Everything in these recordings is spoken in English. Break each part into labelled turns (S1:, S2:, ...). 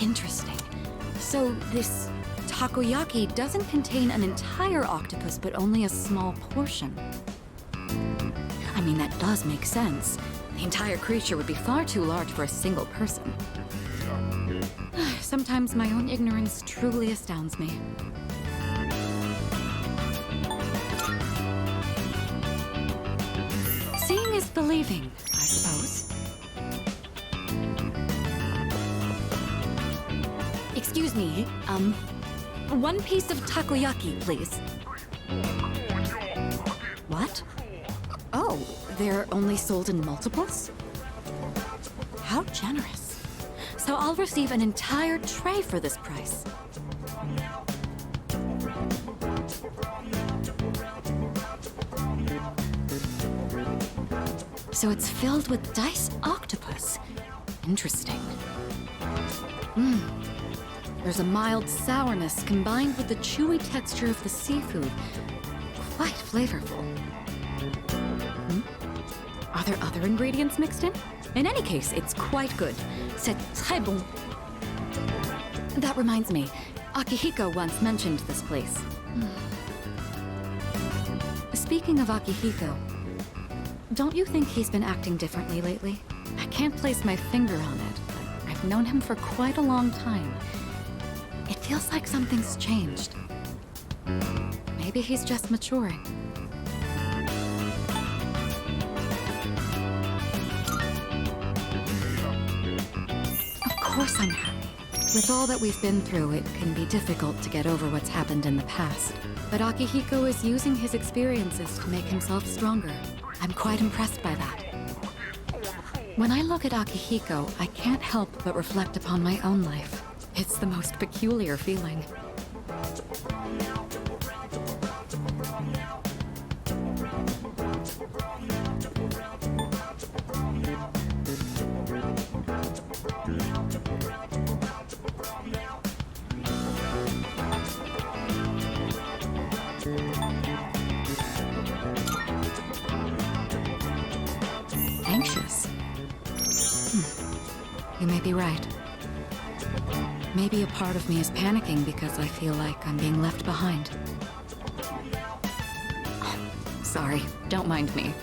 S1: Interesting. So this takoyaki doesn't contain an entire octopus, but only a small portion. I mean, that does make sense. The entire creature would be far too large for a single person. Sometimes my own ignorance truly astounds me. Seeing is believing, I suppose. Excuse me, one piece of takoyaki, please. What? Oh, they're only sold in multiples? How generous. So I'll receive an entire tray for this price. So it's filled with diced octopus. Interesting. There's a mild sourness combined with the chewy texture of the seafood. Quite flavorful. Are there other ingredients mixed in? In any case, it's quite good. C'est très bon. That reminds me, Akihiko once mentioned this place. Speaking of Akihiko, don't you think he's been acting differently lately? I can't place my finger on it, but I've known him for quite a long time. It feels like something's changed. Maybe he's just maturing. Of course I'm happy. With all that we've been through, it can be difficult to get over what's happened in the past. But Akihiko is using his experiences to make himself stronger. I'm quite impressed by that. When I look at Akihiko, I can't help but reflect upon my own life. It's the most peculiar feeling. Anxious? You may be right. Maybe a part of me is panicking because I feel like I'm being left behind. Sorry, don't mind me.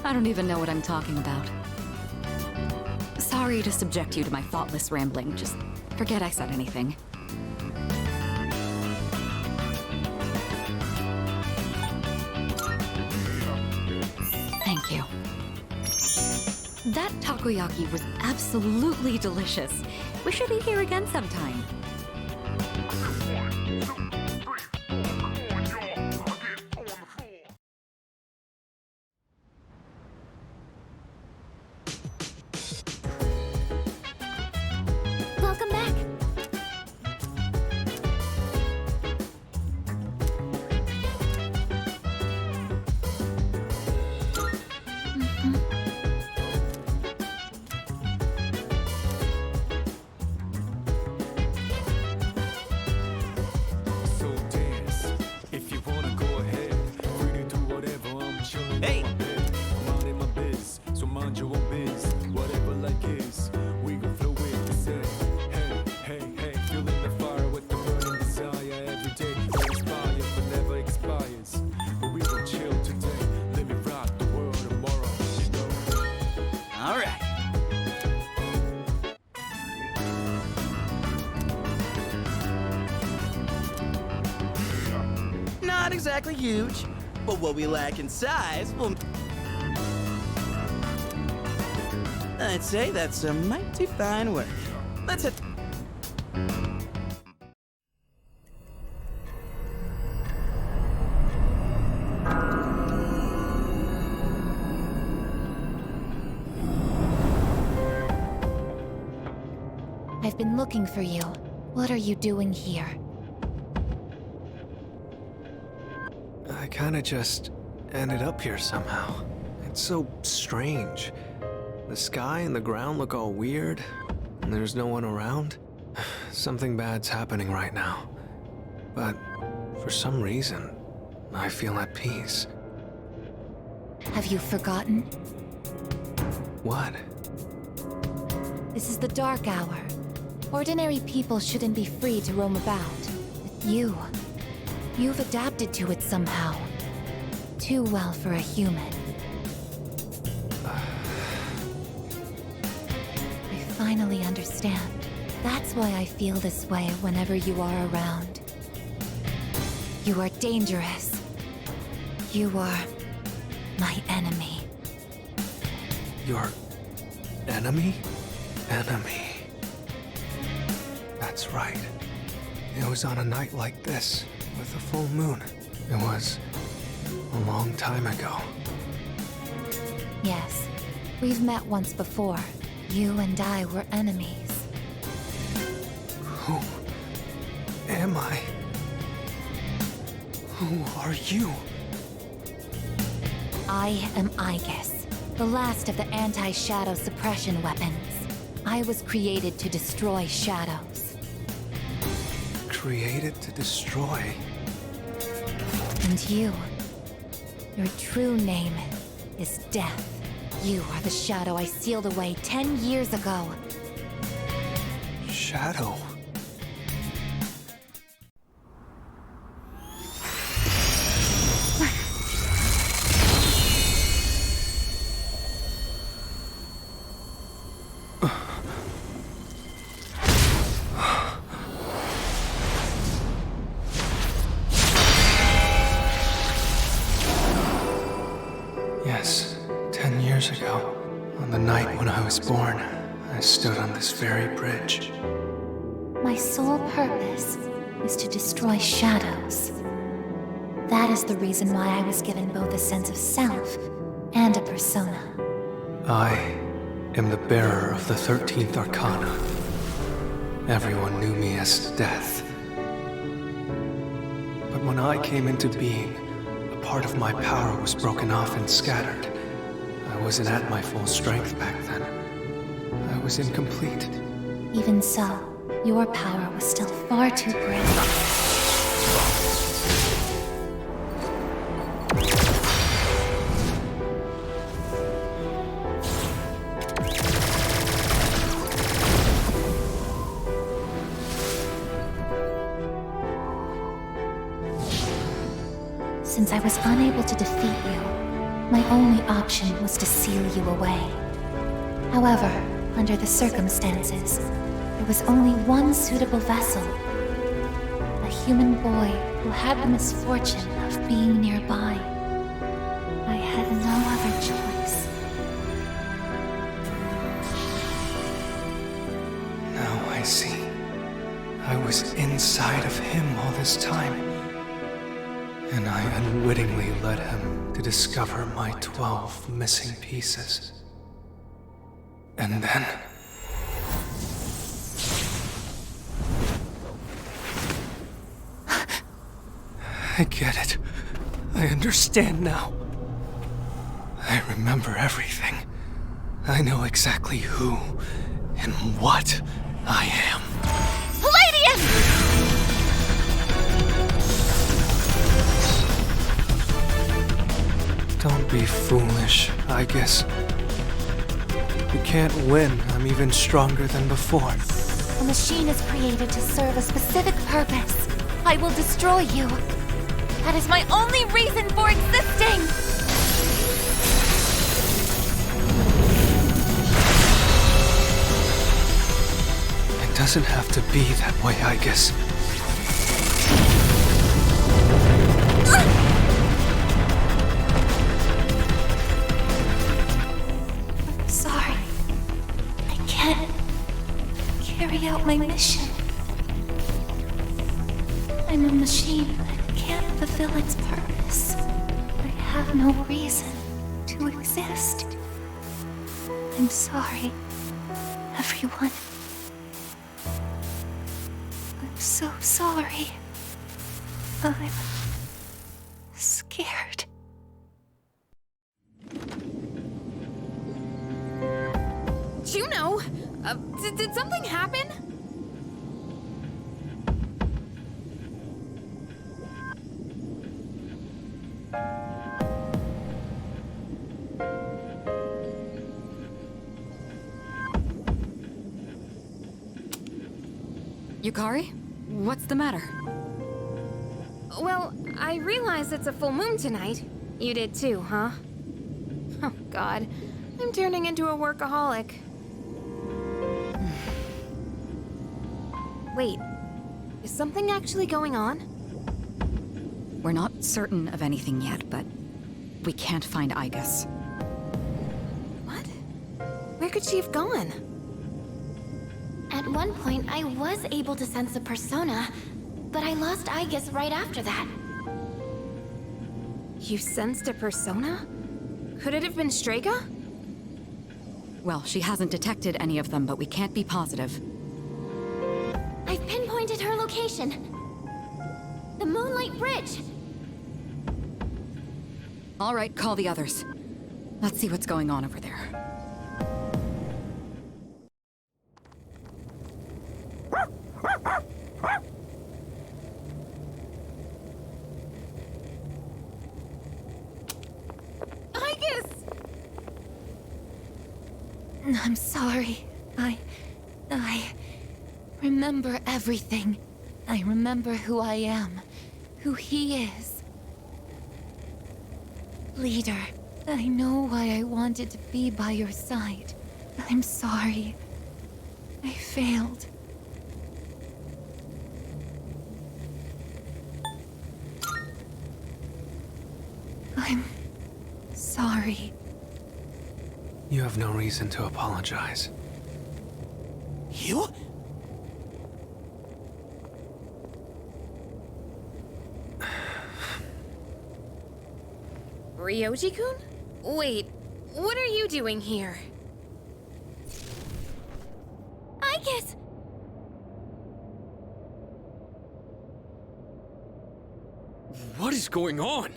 S1: I don't even know what I'm talking about. Sorry to subject you to my thoughtless rambling. Just forget I said anything. Thank you. That takoyaki was absolutely delicious. We should eat here again sometime. Welcome back.
S2: So dance, if you wanna go ahead, free to do whatever, I'm chilling
S3: Hey.
S2: on my bed. I'm out in my biz, so mind your own biz. Whatever like is, we gon' flow with the set. Hey, hey, hey, feeling the fire with the burning desire. Every day we inspire, but never expires. But we gon' chill today, let me rock the world tomorrow, you know.
S3: All right. Not exactly huge, but what we lack in size will... I'd say that's a mighty fine work. Let's hit...
S1: I've been looking for you. What are you doing here?
S4: I kinda just ended up here somehow. It's so strange. The sky and the ground look all weird, and there's no one around. Something bad's happening right now. But for some reason, I feel at peace.
S1: Have you forgotten?
S4: What?
S1: This is the Dark Hour. Ordinary people shouldn't be free to roam about. But you've adapted to it somehow. Too well for a human. I finally understand. That's why I feel this way whenever you are around. You are dangerous. You are my enemy.
S4: Your enemy? Enemy. That's right. It was on a night like this, with a full moon. It was a long time ago.
S1: Yes, we've met once before. You and I were enemies.
S4: Who am I? Who are you?
S1: I am Aegis, the last of the anti-shadow suppression weapons. I was created to destroy shadows.
S4: Created to destroy.
S1: And you, your true name is Death. You are the shadow I sealed away 10 years ago.
S4: Shadow. Yes, 10 years ago, on the night when I was born, I stood on this very bridge.
S1: My sole purpose is to destroy shadows. That is the reason why I was given both a sense of self and a persona.
S4: I am the bearer of the 13th Arcana. Everyone knew me as Death. But when I came into being, a part of my power was broken off and scattered. I wasn't at my full strength back then. I was incomplete.
S1: Even so, your power was still far too great. Since I was unable to defeat you, my only option was to seal you away. However, under the circumstances, there was only one suitable vessel. A human boy who had the misfortune of being nearby. I had no other choice.
S4: Now I see. I was inside of him all this time. And I unwittingly led him to discover my 12 missing pieces. And then... I get it. I understand now. I remember everything. I know exactly who and what I am.
S1: Palladium!
S4: Don't be foolish, I guess. You can't win. I'm even stronger than before.
S1: A machine is created to serve a specific purpose. I will destroy you. That is my only reason for existing!
S4: It doesn't have to be that way, I guess.
S1: I'm sorry. I can't carry out my mission. I'm a machine that can't fulfill its purpose. I have no reason to exist. I'm sorry, everyone. I'm so sorry. I'm scared.
S5: Juno! Did something happen?
S1: Yukari? What's the matter?
S5: Well, I realize it's a full moon tonight. You did too, huh? Oh, God. I'm turning into a workaholic. Wait. Is something actually going on?
S1: We're not certain of anything yet, but we can't find Igus.
S5: What? Where could she have gone?
S6: At one point, I was able to sense a persona, but I lost Igus right after that.
S5: You sensed a persona? Could it have been Strega?
S1: Well, she hasn't detected any of them, but we can't be positive.
S6: I've pinpointed her location. The Moonlight Bridge.
S1: All right, call the others. Let's see what's going on over there.
S5: Igus!
S7: I'm sorry. I remember everything. I remember who I am, who he is. Leader, I know why I wanted to be by your side. I'm sorry. I failed. I'm sorry.
S4: You have no reason to apologize.
S3: You?
S5: Ryoji-kun? Wait, what are you doing here?
S6: Igus!
S8: What is going on?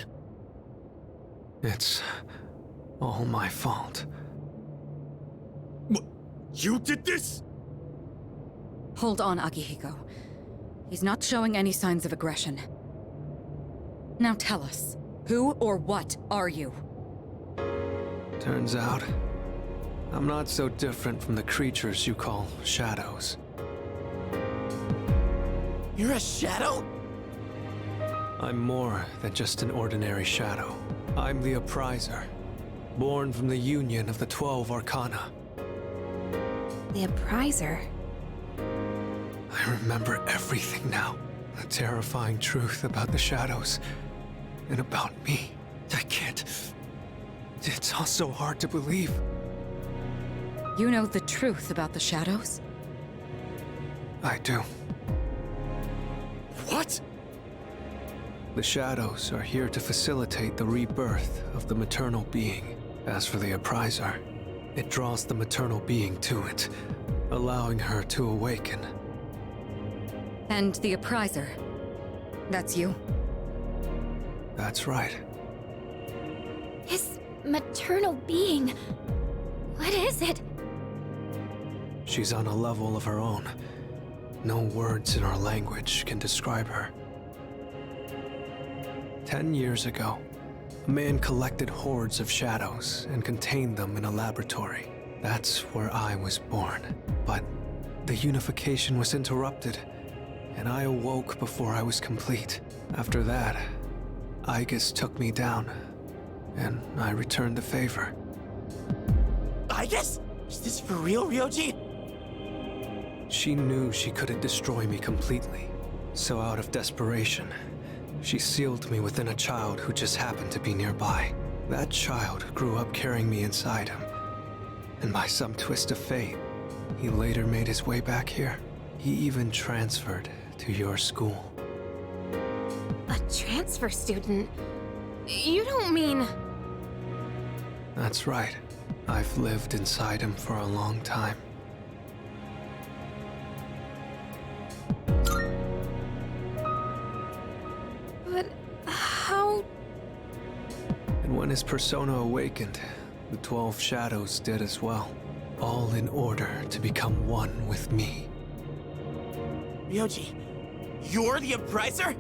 S4: It's all my fault.
S8: What? You did this?
S1: Hold on, Akihiko. He's not showing any signs of aggression. Now tell us, who or what are you?
S4: Turns out, I'm not so different from the creatures you call shadows.
S3: You're a shadow?
S4: I'm more than just an ordinary shadow. I'm the Appriser, born from the union of the 12 Arcana.
S5: The Appriser?
S4: I remember everything now. The terrifying truth about the shadows. And about me. I can't... It's all so hard to believe.
S1: You know the truth about the shadows?
S4: I do.
S8: What?
S4: The shadows are here to facilitate the rebirth of the maternal being. As for the Appriser, it draws the maternal being to it, allowing her to awaken.
S1: And the Appriser. That's you?
S4: That's right.
S6: His maternal being. What is it?
S4: She's on a level of her own. No words in our language can describe her. 10 years ago, a man collected hordes of shadows and contained them in a laboratory. That's where I was born. But the unification was interrupted, and I awoke before I was complete. After that, Igus took me down, and I returned the favor.
S3: Igus? Is this for real, Ryoji?
S4: She knew she couldn't destroy me completely, so out of desperation, she sealed me within a child who just happened to be nearby. That child grew up carrying me inside him, and by some twist of fate, he later made his way back here. He even transferred to your school.
S5: A transfer student? You don't mean...
S4: That's right. I've lived inside him for a long time.
S5: But how...
S4: And when his persona awakened, the 12 shadows did as well. All in order to become one with me.
S3: Ryoji, you're the Appriser?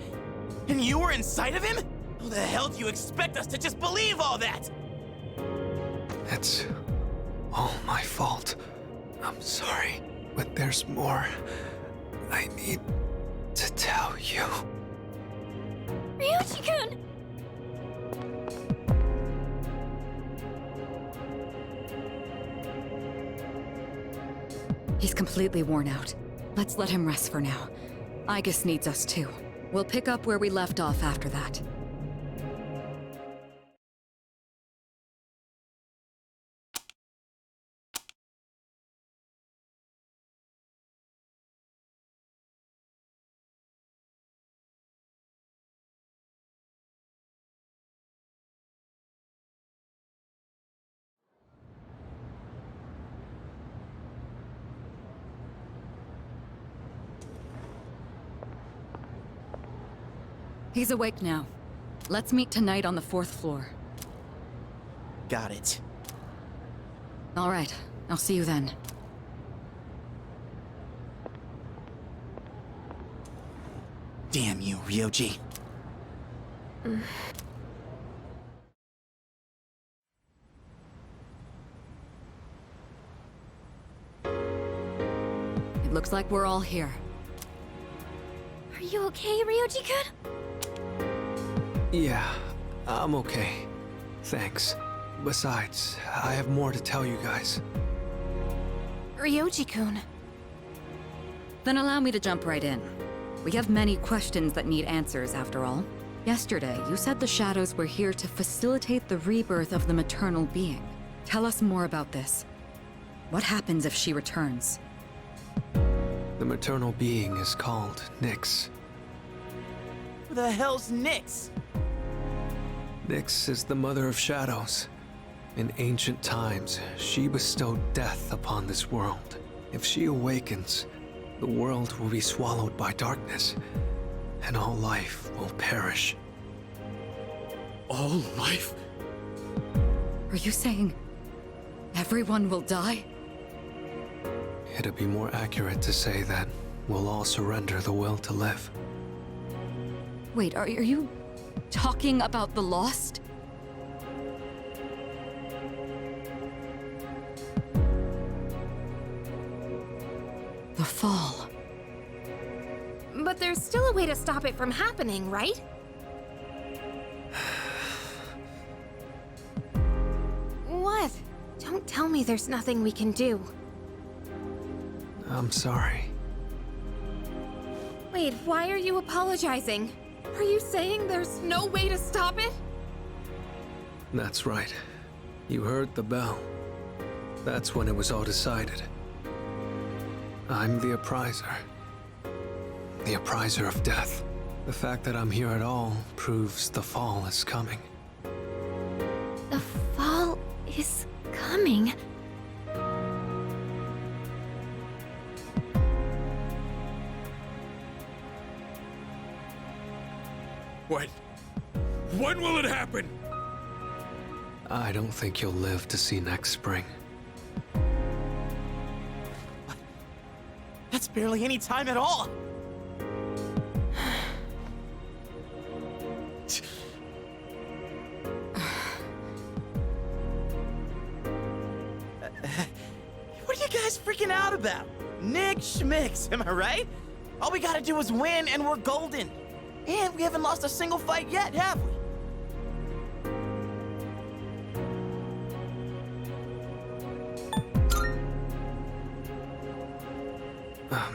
S3: And you were inside of him? How the hell do you expect us to just believe all that?
S4: It's all my fault. I'm sorry, but there's more. I I need to tell you.
S6: Ryuji-kun!
S1: He's completely worn out. Let's let him rest for now. Aigis needs us too. We'll pick up where we left off after that. He's awake now. Let's meet tonight on the 4th floor.
S3: Got it.
S1: All right, I'll see you then.
S3: Damn you, Ryoji.
S1: It looks like we're all here.
S6: Are you okay, Ryoji-kun?
S4: Yeah, I'm okay. Thanks. Besides, I have more to tell you guys.
S5: Ryoji-kun.
S1: Then allow me to jump right in. We have many questions that need answers, after all. Yesterday, you said the Shadows were here to facilitate the rebirth of the maternal being. Tell us more about this. What happens if she returns?
S4: The maternal being is called Nyx.
S3: Who the hell's Nyx?
S4: Nyx is the mother of shadows. In ancient times, she bestowed death upon this world. If she awakens, the world will be swallowed by darkness, and all life will perish.
S8: All life?
S1: Are you saying everyone will die?
S4: It'd be more accurate to say that we'll all surrender the will to live.
S1: Wait, are you talking about the Lost? The Fall.
S5: But there's still a way to stop it from happening, right? What? Don't tell me there's nothing we can do.
S4: I'm sorry.
S5: Wait, why are you apologizing? Are you saying there's no way to stop it?
S4: That's right. You heard the bell. That's when it was all decided. I'm the Appriser. The Appriser of Death. The fact that I'm here at all proves the Fall is coming.
S6: The fall is coming.
S8: When will it happen?
S4: I don't think you'll live to see next spring.
S3: That's barely any time at all. What are you guys freaking out about? Nick Schmicks, am I right? All we gotta do is win and we're golden. And we haven't lost a single fight yet, have we?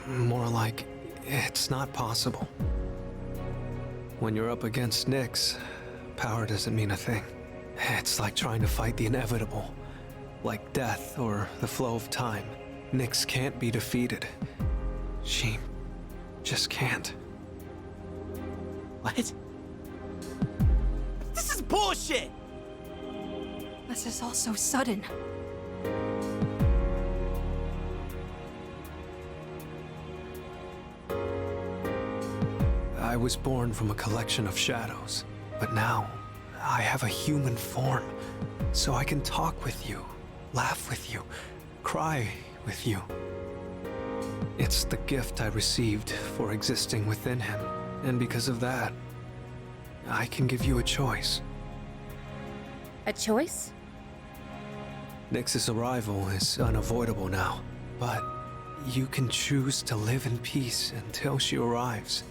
S4: More like, it's not possible. When you're up against Nyx, power doesn't mean a thing. It's like trying to fight the inevitable. Like death or the flow of time. Nyx can't be defeated. She just can't.
S3: What? This is bullshit!
S7: This is all so sudden.
S4: I was born from a collection of shadows, but now I have a human form, so I can talk with you, laugh with you, cry with you. It's the gift I received for existing within him, and because of that, I can give you a choice.
S5: A choice?
S4: Nyx's arrival is unavoidable now, but you can choose to live in peace until she arrives.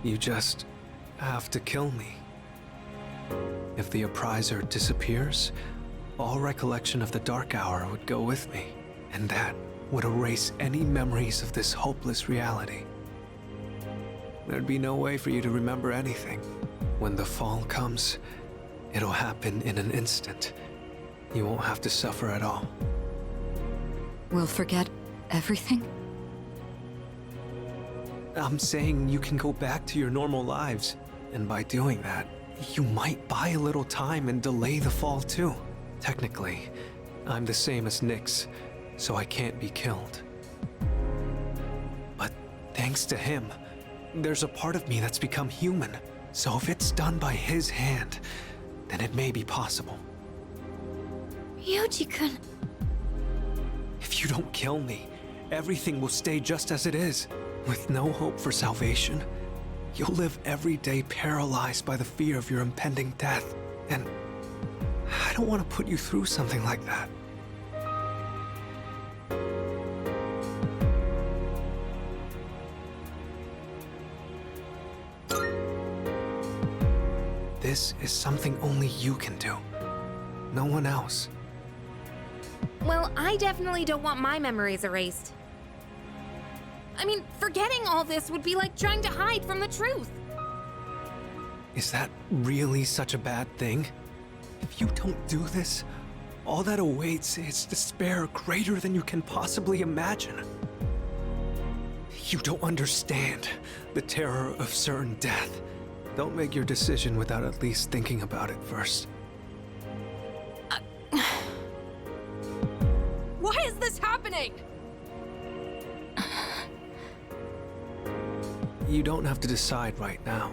S4: You just have to kill me. If the Appriser disappears, all recollection of the Dark Hour would go with me, and that would erase any memories of this hopeless reality. There'd be no way for you to remember anything. When the fall comes, it'll happen in an instant. You won't have to suffer at all.
S1: We'll forget everything?
S4: I'm saying you can go back to your normal lives, and by doing that, you might buy a little time and delay the fall too. Technically, I'm the same as Nyx, so I can't be killed. But thanks to him, there's a part of me that's become human. So if it's done by his hand, then it may be possible.
S6: Ryuji-kun.
S4: If you don't kill me, everything will stay just as it is. With no hope for salvation, you'll live every day paralyzed by the fear of your impending death. And I don't want to put you through something like that. This is something only you can do. No one else.
S5: Well, I definitely don't want my memories erased. I mean, forgetting all this would be like trying to hide from the truth.
S4: Is that really such a bad thing? If you don't do this, all that awaits is despair greater than you can possibly imagine. You don't understand the terror of certain death. Don't make your decision without at least thinking about it first.
S5: Why is this happening?
S4: You don't have to decide right now.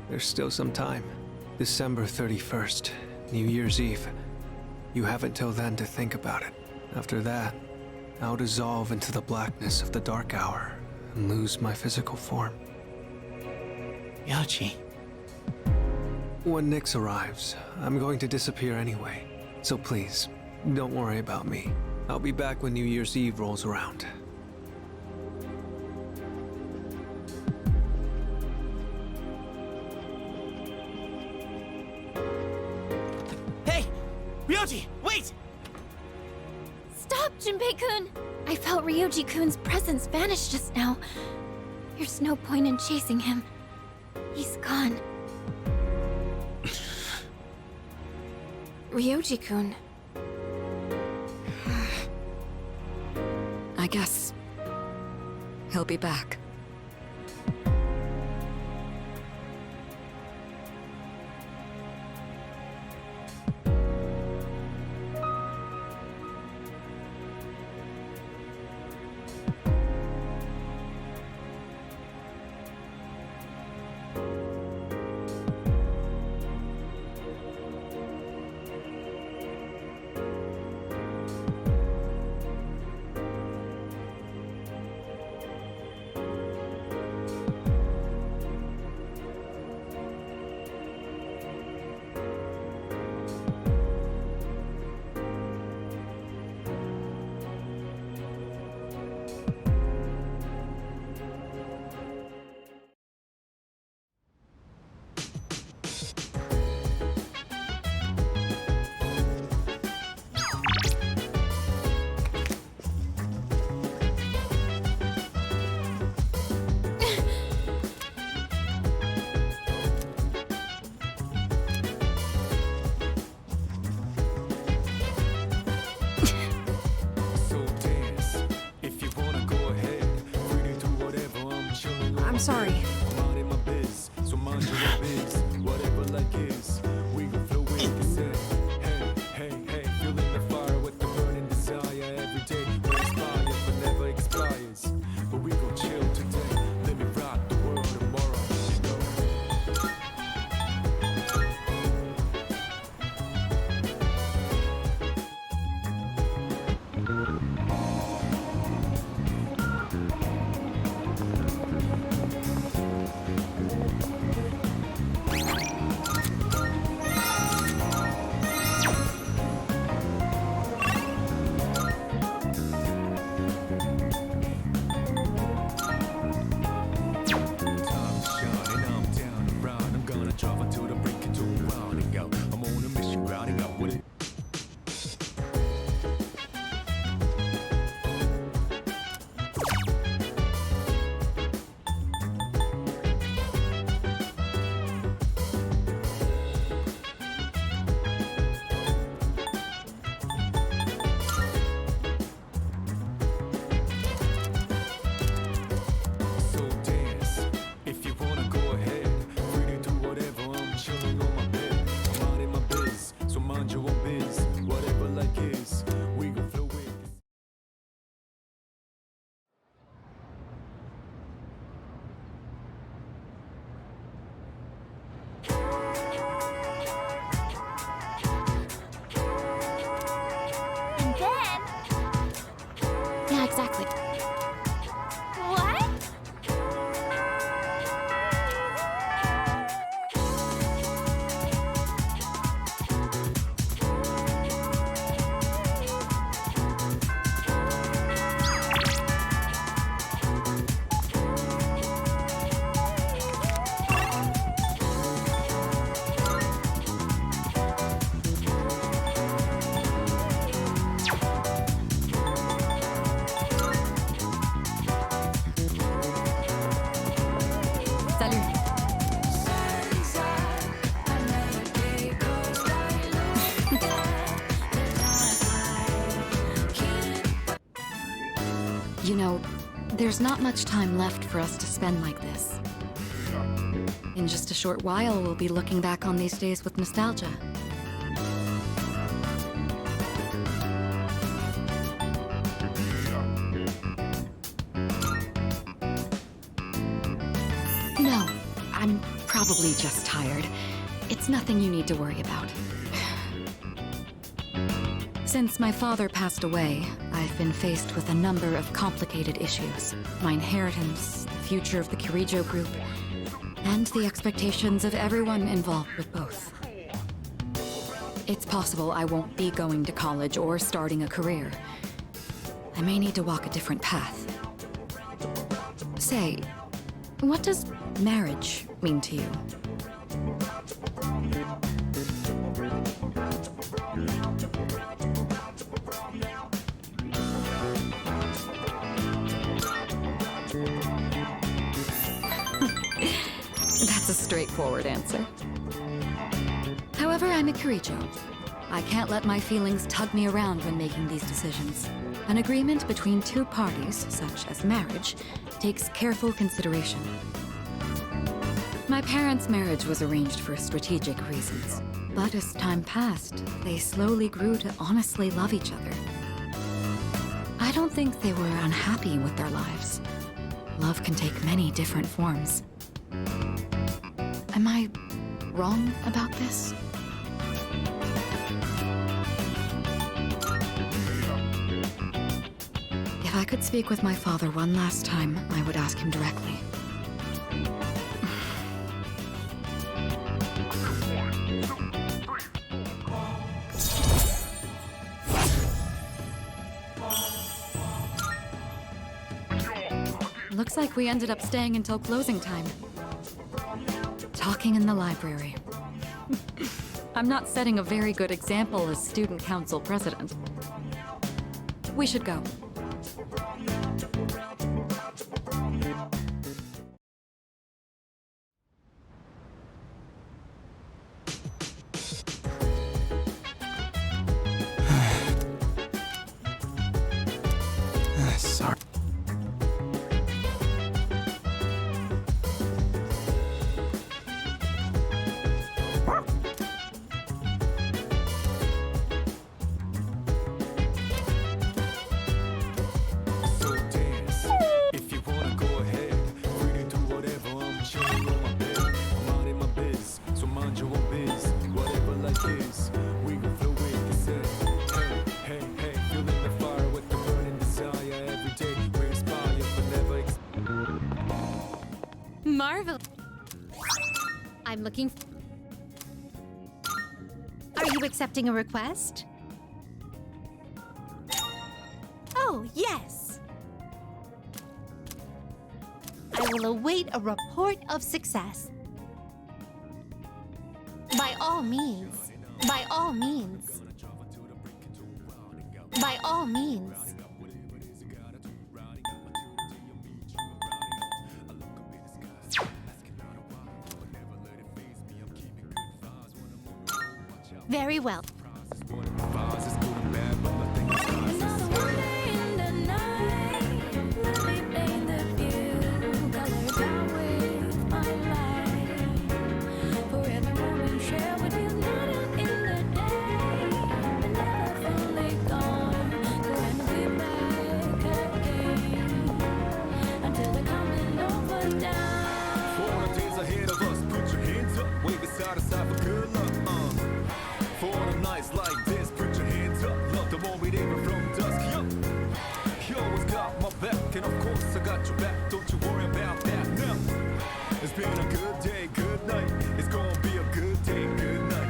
S4: There's still some time. December 31st, New Year's Eve. You have until then to think about it. After that, I'll dissolve into the blackness of the Dark Hour and lose my physical form.
S3: Ryuji.
S4: When Nyx arrives, I'm going to disappear anyway. So please, don't worry about me. I'll be back when New Year's Eve rolls around.
S3: Hey! Ryuji, wait!
S6: Stop, Junpei-kun! I felt Ryuji-kun's presence vanish just now. There's no point in chasing him. He's gone.
S5: Ryuji-kun.
S1: I guess he'll be back.
S2: So dance. If you wanna go ahead, free to do whatever. I'm chilling on
S5: I'm
S2: my
S5: sorry.
S2: bed. I'm minding my biz, so mind your own biz. Whatever like is, we gon' flow with the set. Hey, hey, hey, feeling the fire with the burning desire every day. Will inspire, but never expires. But we gon' chill today. Let me rock the world tomorrow. You know?
S1: Salut. You know, there's not much time left for us to spend like this. In just a short while, we'll be looking back on these days with nostalgia. No, I'm probably just tired. It's nothing you need to worry about. Since my father passed away, I've been faced with a number of complicated issues. My inheritance, the future of the Kirijo group, and the expectations of everyone involved with both. It's possible I won't be going to college or starting a career. I may need to walk a different path. Say, what does marriage mean to you? That's a straightforward answer. However, I'm a Kirijo. I can't let my feelings tug me around when making these decisions. An agreement between two parties, such as marriage, takes careful consideration. My parents' marriage was arranged for strategic reasons. But as time passed, they slowly grew to honestly love each other. I don't think they were unhappy with their lives. Love can take many different forms. Am I wrong about this? If I could speak with my father one last time, I would ask him directly. Looks like we ended up staying until closing time. Talking in the library. I'm not setting a very good example as student council president. We should go.
S3: Sorry.
S2: So dance. If you wanna go ahead, free to do whatever. I'm chilling on my bed. I'm out in my biz, so mind your own biz. Whatever life is, we gon' flow with the set. Hey, hey, hey, feeling the fire with the burning desire every day. We inspire, but never.
S5: Marvel. I'm looking. Are you accepting a request? Oh, yes. I will await a report of success. By all means. By all means. By all means. Very well.
S2: Vibes is good and bad, but nothing is nice. For the days ahead of us, put your hands up, wave it side to side for good luck. For the nights like this, put your hands up, love the one we even from dusk. You always got my back, and of course I got your back. Don't you worry about that now. It's been a good day, good night. It's gonna be a good day, good night.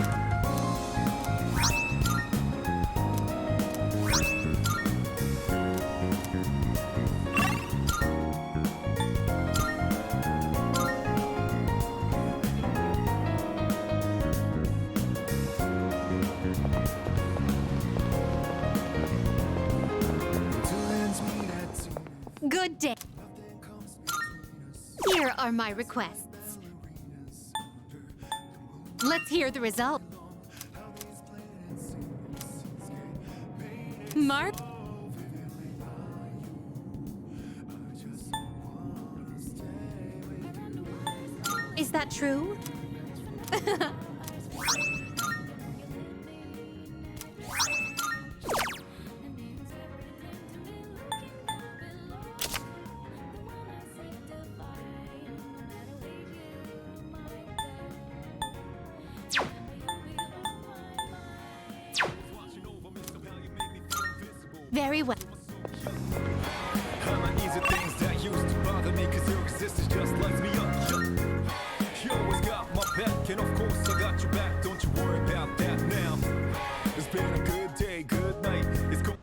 S5: Good day. Here are my requests.
S1: Let's hear the result. Mark?
S5: Is that true?
S6: Very well.
S2: All my easy things that used to bother me, cause your existence just lights me up. You always got my back, and of course I got your back. Don't you worry about that now. It's been a good day, good night. It's go-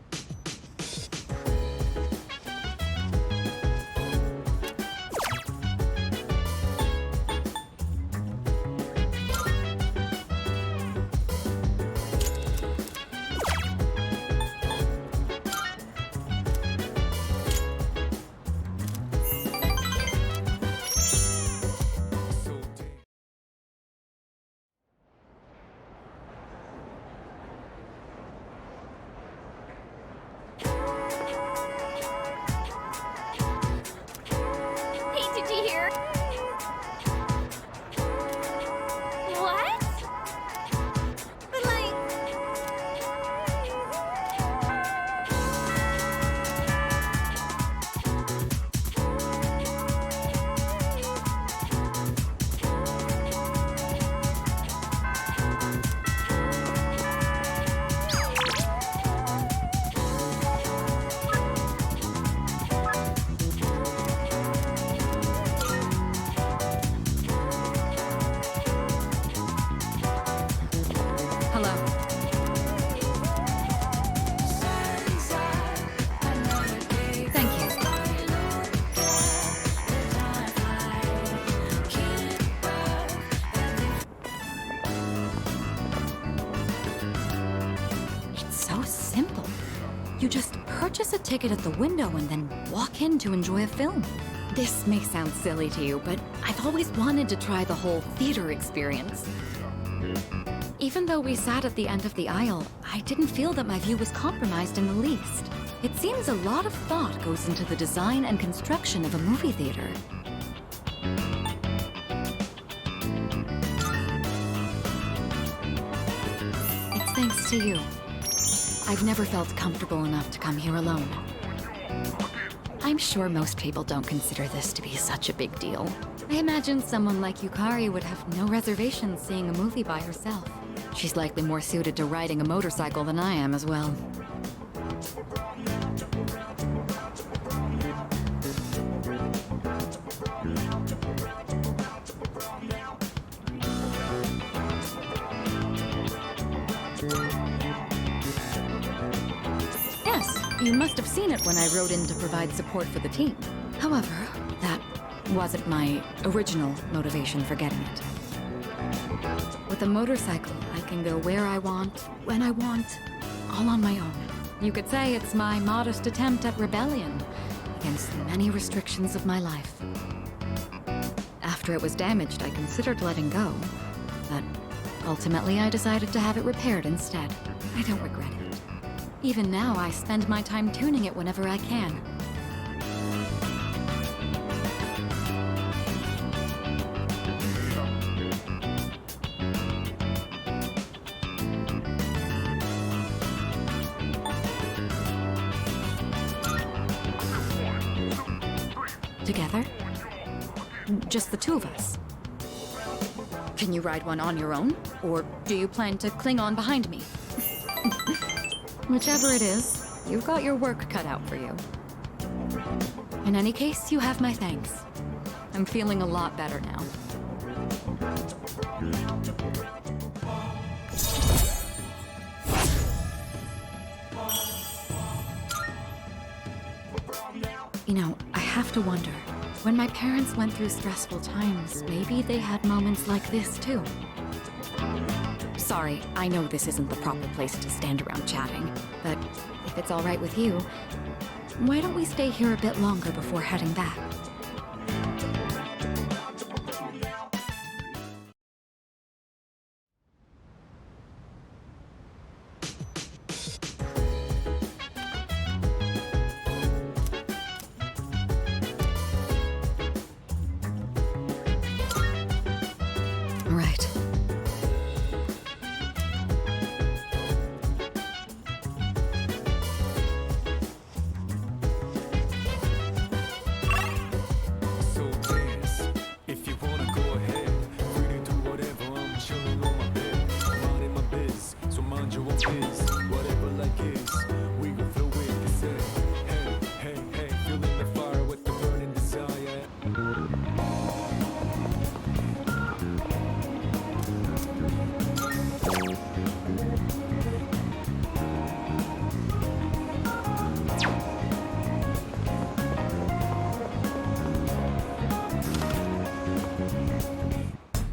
S2: so damn.
S6: Hey, did you hear? What? But like...
S1: Hello. Thank you. It's so simple. You just purchase a ticket at the window and then walk in to enjoy a film. This may sound silly to you, but I've always wanted to try the whole theater experience. Even though we sat at the end of the aisle, I didn't feel that my view was compromised in the least. It seems a lot of thought goes into the design and construction of a movie theater. It's thanks to you. I've never felt comfortable enough to come here alone. I'm sure most people don't consider this to be such a big deal. I imagine someone like Yukari would have no reservations seeing a movie by herself. She's likely more suited to riding a motorcycle than I am as well. Yes, you must have seen it when I rode in to provide support for the team. However, that wasn't my original motivation for getting it. With a motorcycle, I can go where I want, when I want, all on my own. You could say it's my modest attempt at rebellion against the many restrictions of my life. After it was damaged, I considered letting go, but ultimately I decided to have it repaired instead. I don't regret it. Even now, I spend my time tuning it whenever I can. Together? Just the two of us? Can you ride one on your own? Or do you plan to cling on behind me? Whichever it is, you've got your work cut out for you. In any case, you have my thanks. I'm feeling a lot better now. You know, I have to wonder, when my parents went through stressful times, maybe they had moments like this too. Sorry, I know this isn't the proper place to stand around chatting, but if it's all right with you, why don't we stay here a bit longer before heading back?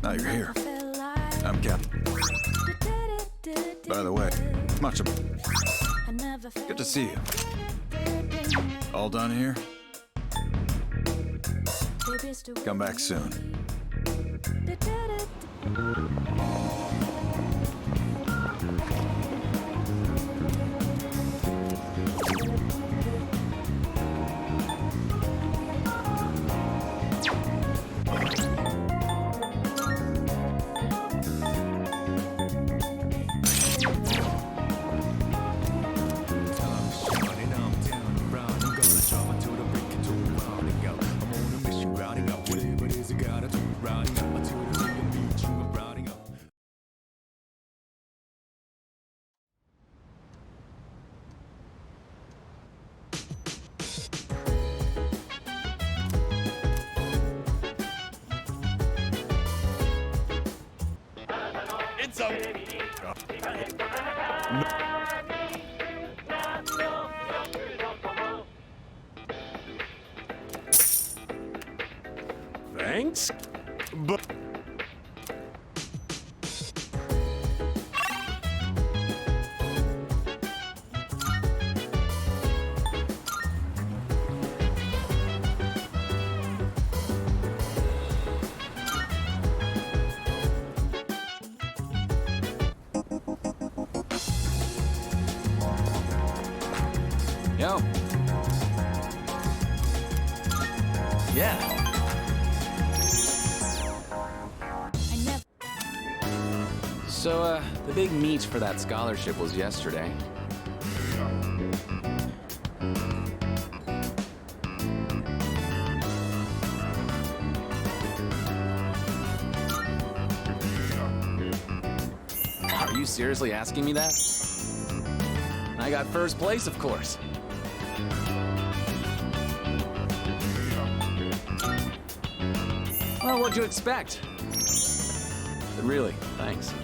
S9: Now you're here. I'm Captain. By the way, much good to see you. All done here? Come back soon.
S8: Thanks, but...
S3: Yo. Yeah. So, the big meet for that scholarship was yesterday. Are you seriously asking me that? I got first place, of course. Well, what'd you expect? But really, thanks.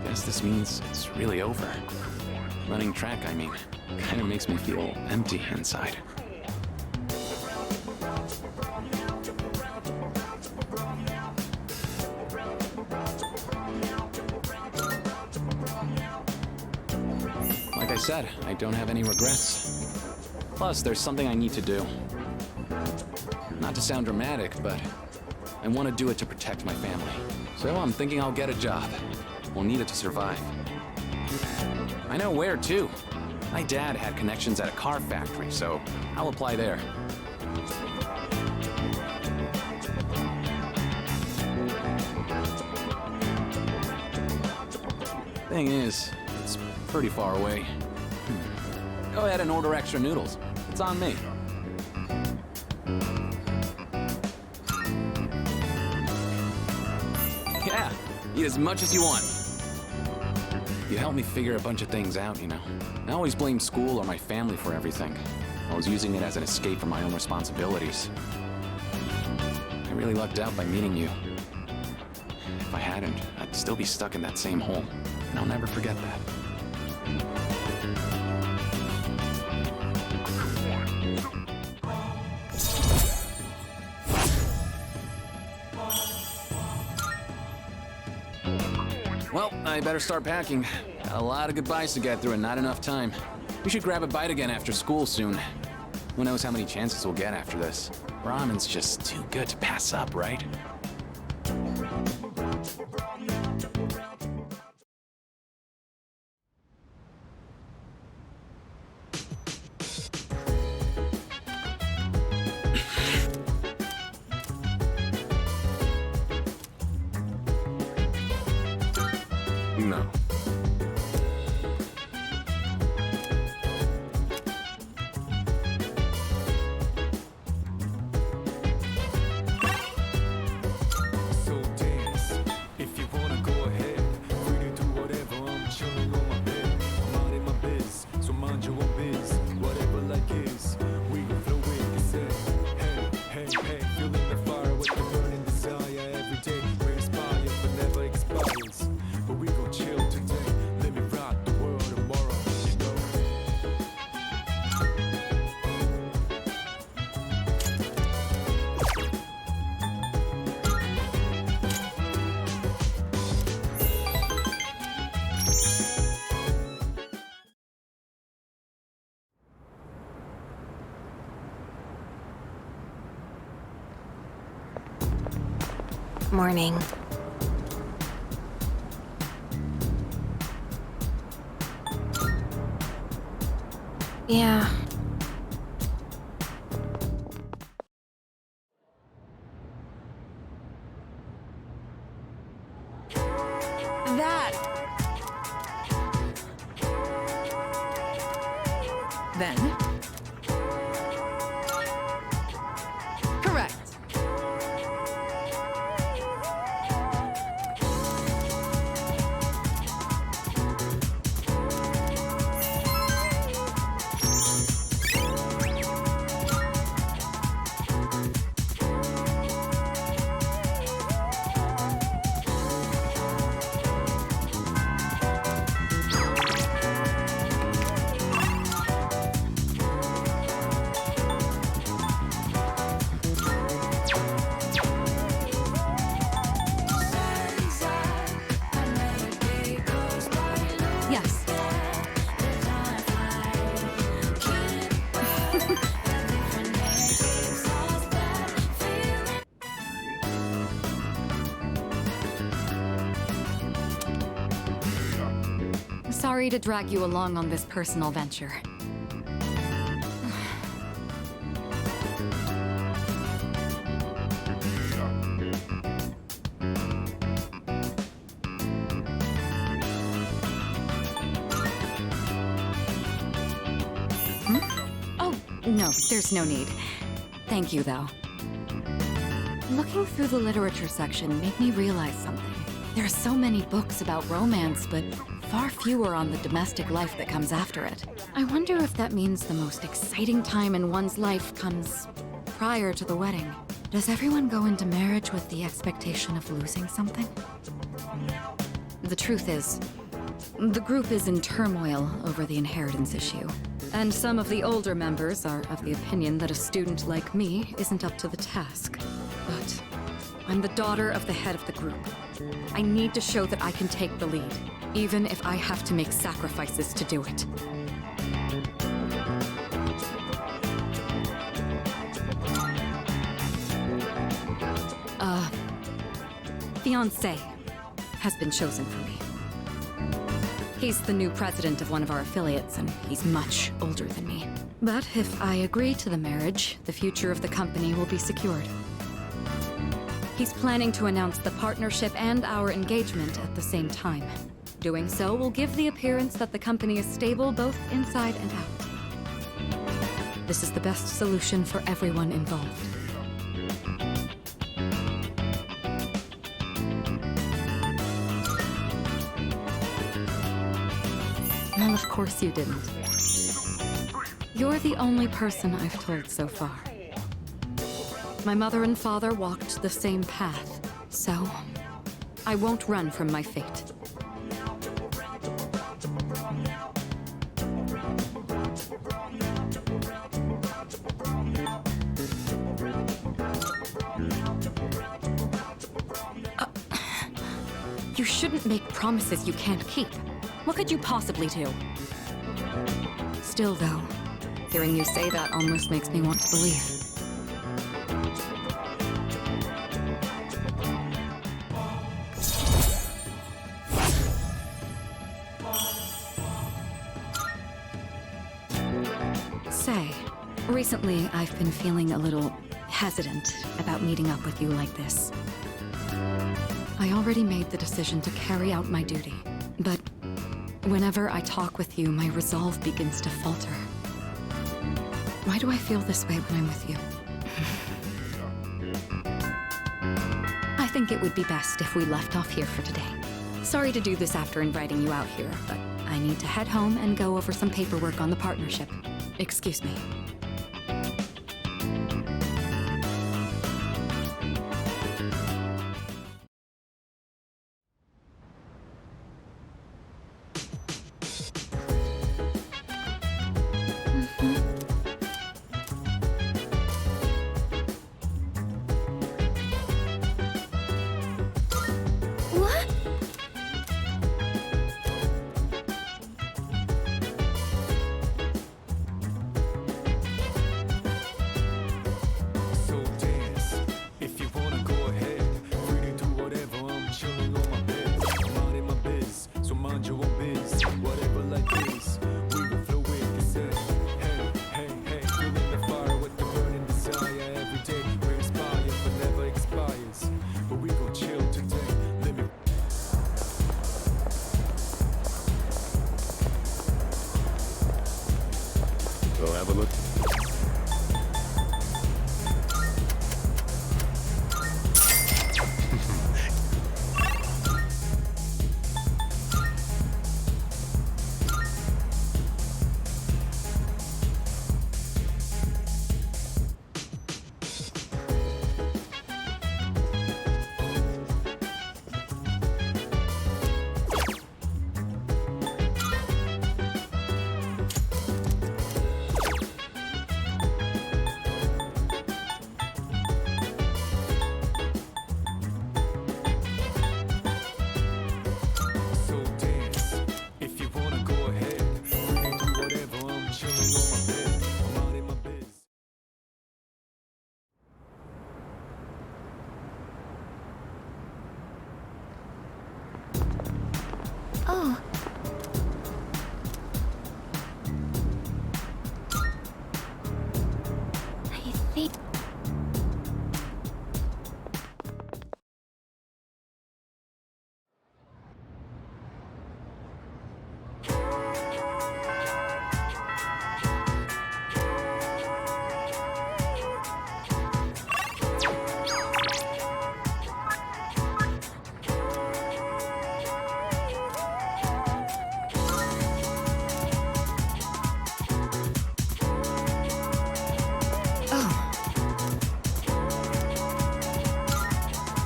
S3: Guess this means it's really over. Running track, I mean, kind of makes me feel empty inside. Like I said, I don't have any regrets. Plus, there's something I need to do. Not to sound dramatic, but I want to do it to protect my family. So I'm thinking I'll get a job. We'll need it to survive. I know where, too. My dad had connections at a car factory, so I'll apply there. Thing is, it's pretty far away. Go ahead and order extra noodles. It's on me. Yeah, eat as much as you want. You helped me figure a bunch of things out, you know. I always blamed school or my family for everything. I was using it as an escape from my own responsibilities. I really lucked out by meeting you. If I hadn't, I'd still be stuck in that same hole. And I'll never forget that. Well, I better start packing. Got a lot of goodbyes to get through and not enough time. We should grab a bite again after school soon. Who knows how many chances we'll get after this. Ramen's just too good to pass up, right?
S8: No.
S2: So dance, if you wanna go ahead. Free to do whatever, I'm chilling on my bed. I'm minding my biz, so mind your own biz. Whatever like is, we gon' flow with it. Say, hey, hey, hey, feeling the fire with the burning desire every day. We inspire but never expires. But we gon' chill to
S5: morning. Yeah.
S10: That. Then. Correct.
S1: Yes. Sorry to drag you along on this personal venture. Oh, no, there's no need. Thank you, though. Looking through the literature section made me realize something. There are so many books about romance, but far fewer on the domestic life that comes after it. I wonder if that means the most exciting time in one's life comes prior to the wedding. Does everyone go into marriage with the expectation of losing something? The truth is, the group is in turmoil over the inheritance issue. And some of the older members are of the opinion that a student like me isn't up to the task. But I'm the daughter of the head of the group. I need to show that I can take the lead, even if I have to make sacrifices to do it. Fiancé has been chosen for me. He's the new president of one of our affiliates, and he's much older than me. But if I agree to the marriage, the future of the company will be secured. He's planning to announce the partnership and our engagement at the same time. Doing so will give the appearance that the company is stable both inside and out. This is the best solution for everyone involved. Well, of course you didn't. You're the only person I've told so far. My mother and father walked the same path, so I won't run from my fate. You shouldn't make promises you can't keep. What could you possibly do? Still, though, hearing you say that almost makes me want to believe. Say, recently I've been feeling a little hesitant about meeting up with you like this. I already made the decision to carry out my duty, but whenever I talk with you, my resolve begins to falter. Why do I feel this way when I'm with you? I think it would be best if we left off here for today. Sorry to do this after inviting you out here, but I need to head home and go over some paperwork on the partnership. Excuse me.
S6: What?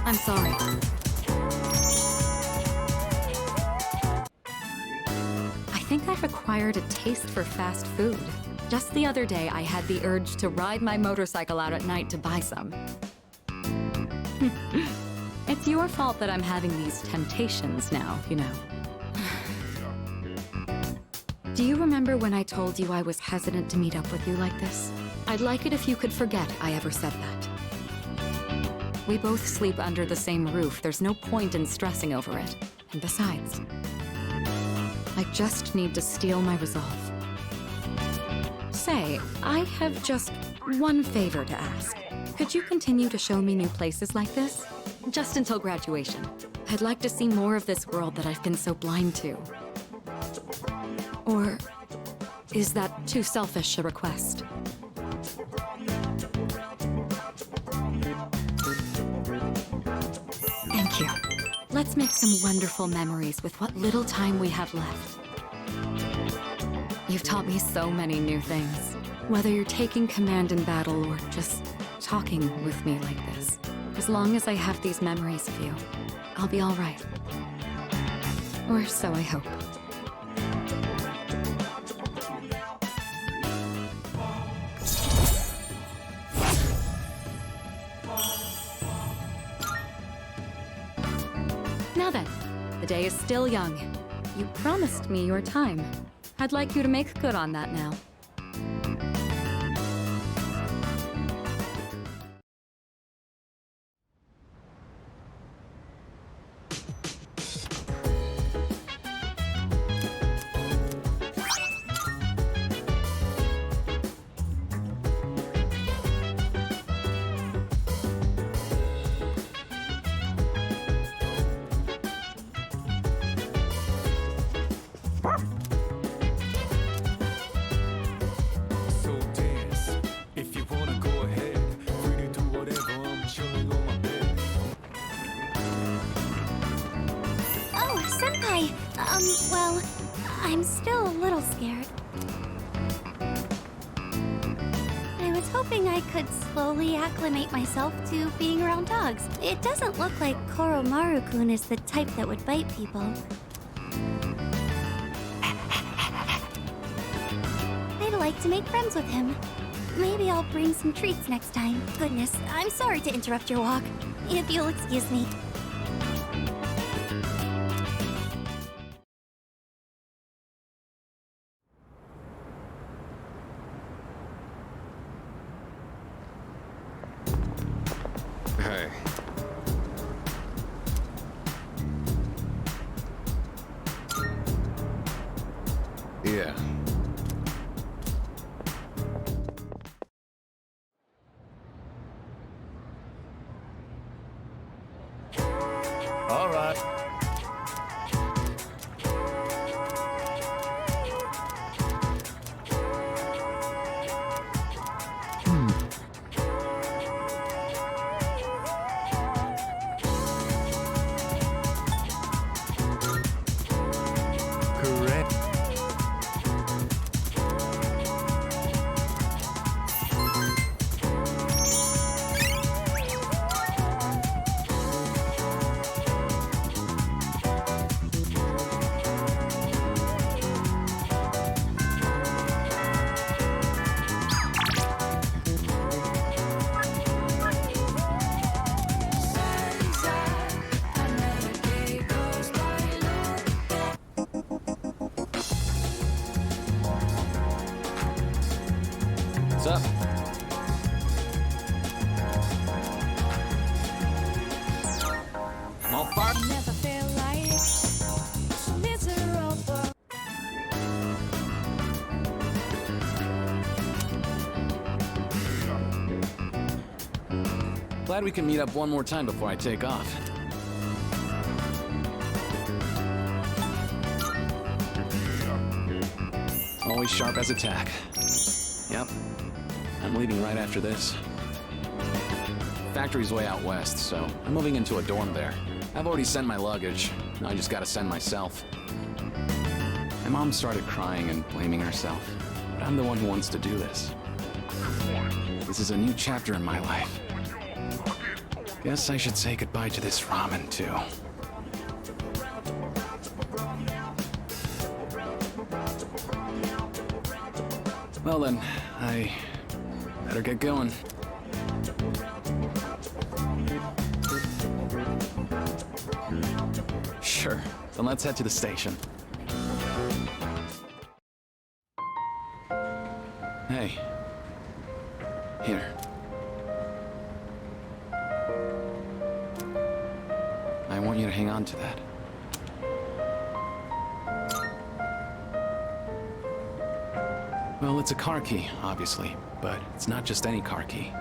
S1: I'm sorry. I think I've acquired a taste for fast food. Just the other day, I had the urge to ride my motorcycle out at night to buy some. It's your fault that I'm having these temptations now, you know. Do you remember when I told you I was hesitant to meet up with you like this? I'd like it if you could forget I ever said that. We both sleep under the same roof. There's no point in stressing over it. And besides, I just need to steel my resolve. Say, I have just one favor to ask. Could you continue to show me new places like this? Just until graduation. I'd like to see more of this world that I've been so blind to. Or is that too selfish a request? Thank you. Let's make some wonderful memories with what little time we have left. You've taught me so many new things. Whether you're taking command in battle or just talking with me like this. As long as I have these memories of you, I'll be all right. Or so I hope. Now then, the day is still young. You promised me your time. I'd like you to make good on that now.
S2: So dance, if you wanna go ahead. Free to do whatever, I'm chilling on my bed.
S6: Oh, Senpai! Well, I'm still a little scared. I was hoping I could slowly acclimate myself to being around dogs. It doesn't look like Koromaru-kun is the type that would bite people. I'd like to make friends with him. Maybe I'll bring some treats next time. Goodness, I'm sorry to interrupt your walk. If you'll excuse me.
S8: Hey. Yeah. All right. Correct.
S3: What's up? I'm all fired.
S10: Never felt like miserable.
S3: Glad we can meet up one more time before I take off. Always sharp as a tack. Yep. I'm leaving right after this. Factory's way out west, so I'm moving into a dorm there. I've already sent my luggage. Now I just gotta send myself. My mom started crying and blaming herself, but I'm the one who wants to do this. This is a new chapter in my life. Guess I should say goodbye to this ramen, too. Well then, I better get going. Sure, then let's head to the station. Hey. Here. I want you to hang on to that. Well, it's a car key, obviously, but it's not just any car key.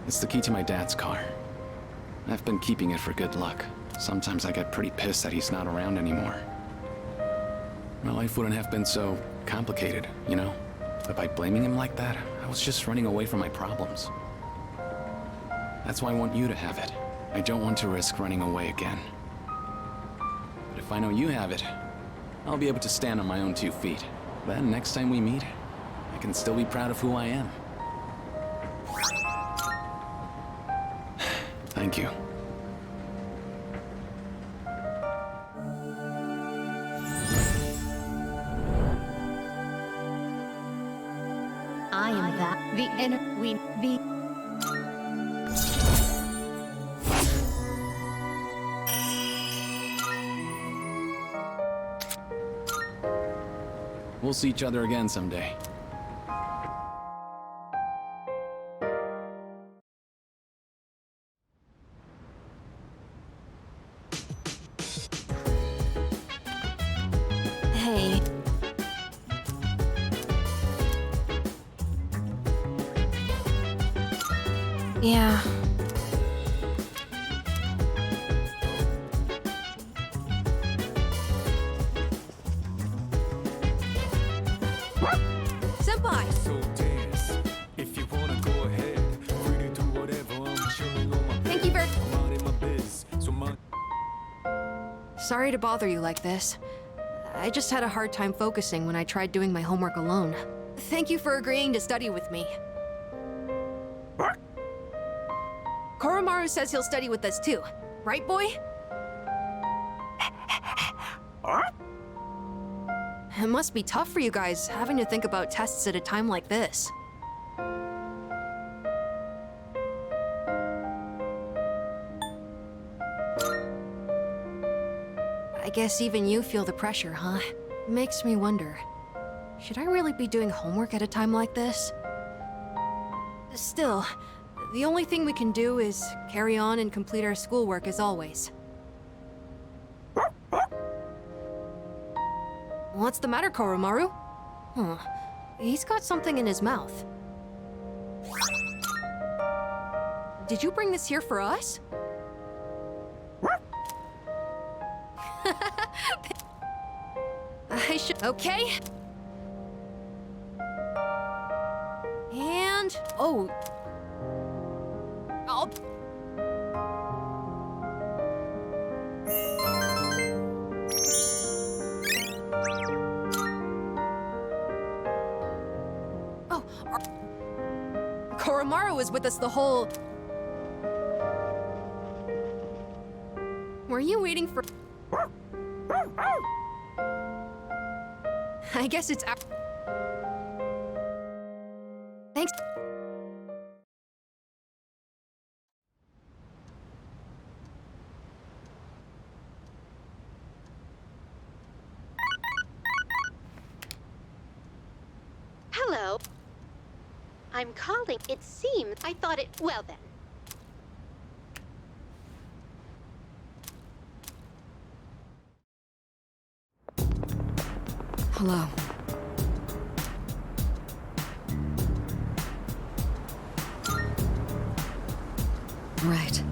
S3: It's the key to my dad's car. I've been keeping it for good luck. Sometimes I get pretty pissed that he's not around anymore. My life wouldn't have been so complicated, you know? But by blaming him like that, I was just running away from my problems. That's why I want you to have it. I don't want to risk running away again. But if I know you have it, I'll be able to stand on my own 2 feet. Then, next time we meet, I can still be proud of who I am. Thank you.
S6: I am that. The inner.
S3: We'll see each other again someday.
S5: Hey. Yeah. Senpai!
S2: So dance. If you wanna go ahead, free to do whatever. I'm chilling on my
S5: Thank you for...
S2: I'm out in my biz, so my
S11: Sorry to bother you like this. I just had a hard time focusing when I tried doing my homework alone. Thank you for agreeing to study with me. Koromaru says he'll study with us too. Right, boy? It must be tough for you guys, having to think about tests at a time like this. I guess even you feel the pressure, huh? Makes me wonder, should I really be doing homework at a time like this? Still, the only thing we can do is carry on and complete our schoolwork as always. What's the matter, Koromaru? Huh. He's got something in his mouth. Did you bring this here for us? I should... Okay. And... Oh... I'll... Oh... Koromaru was with us the whole... Were you waiting for... I guess it's... Thanks.
S12: Hello. I'm calling. It seems I thought it... Well then.
S11: Hello. Right.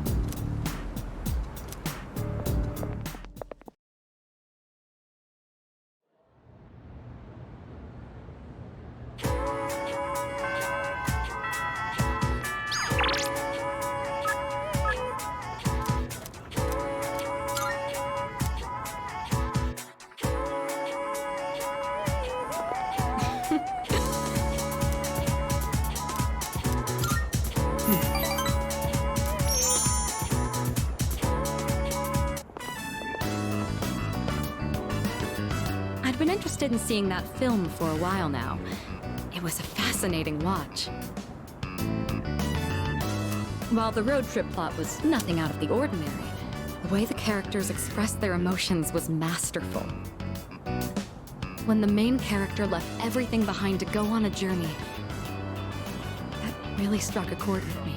S1: interested in seeing that film for a while now. It was a fascinating watch. While the road trip plot was nothing out of the ordinary, the way the characters expressed their emotions was masterful. When the main character left everything behind to go on a journey, that really struck a chord with me.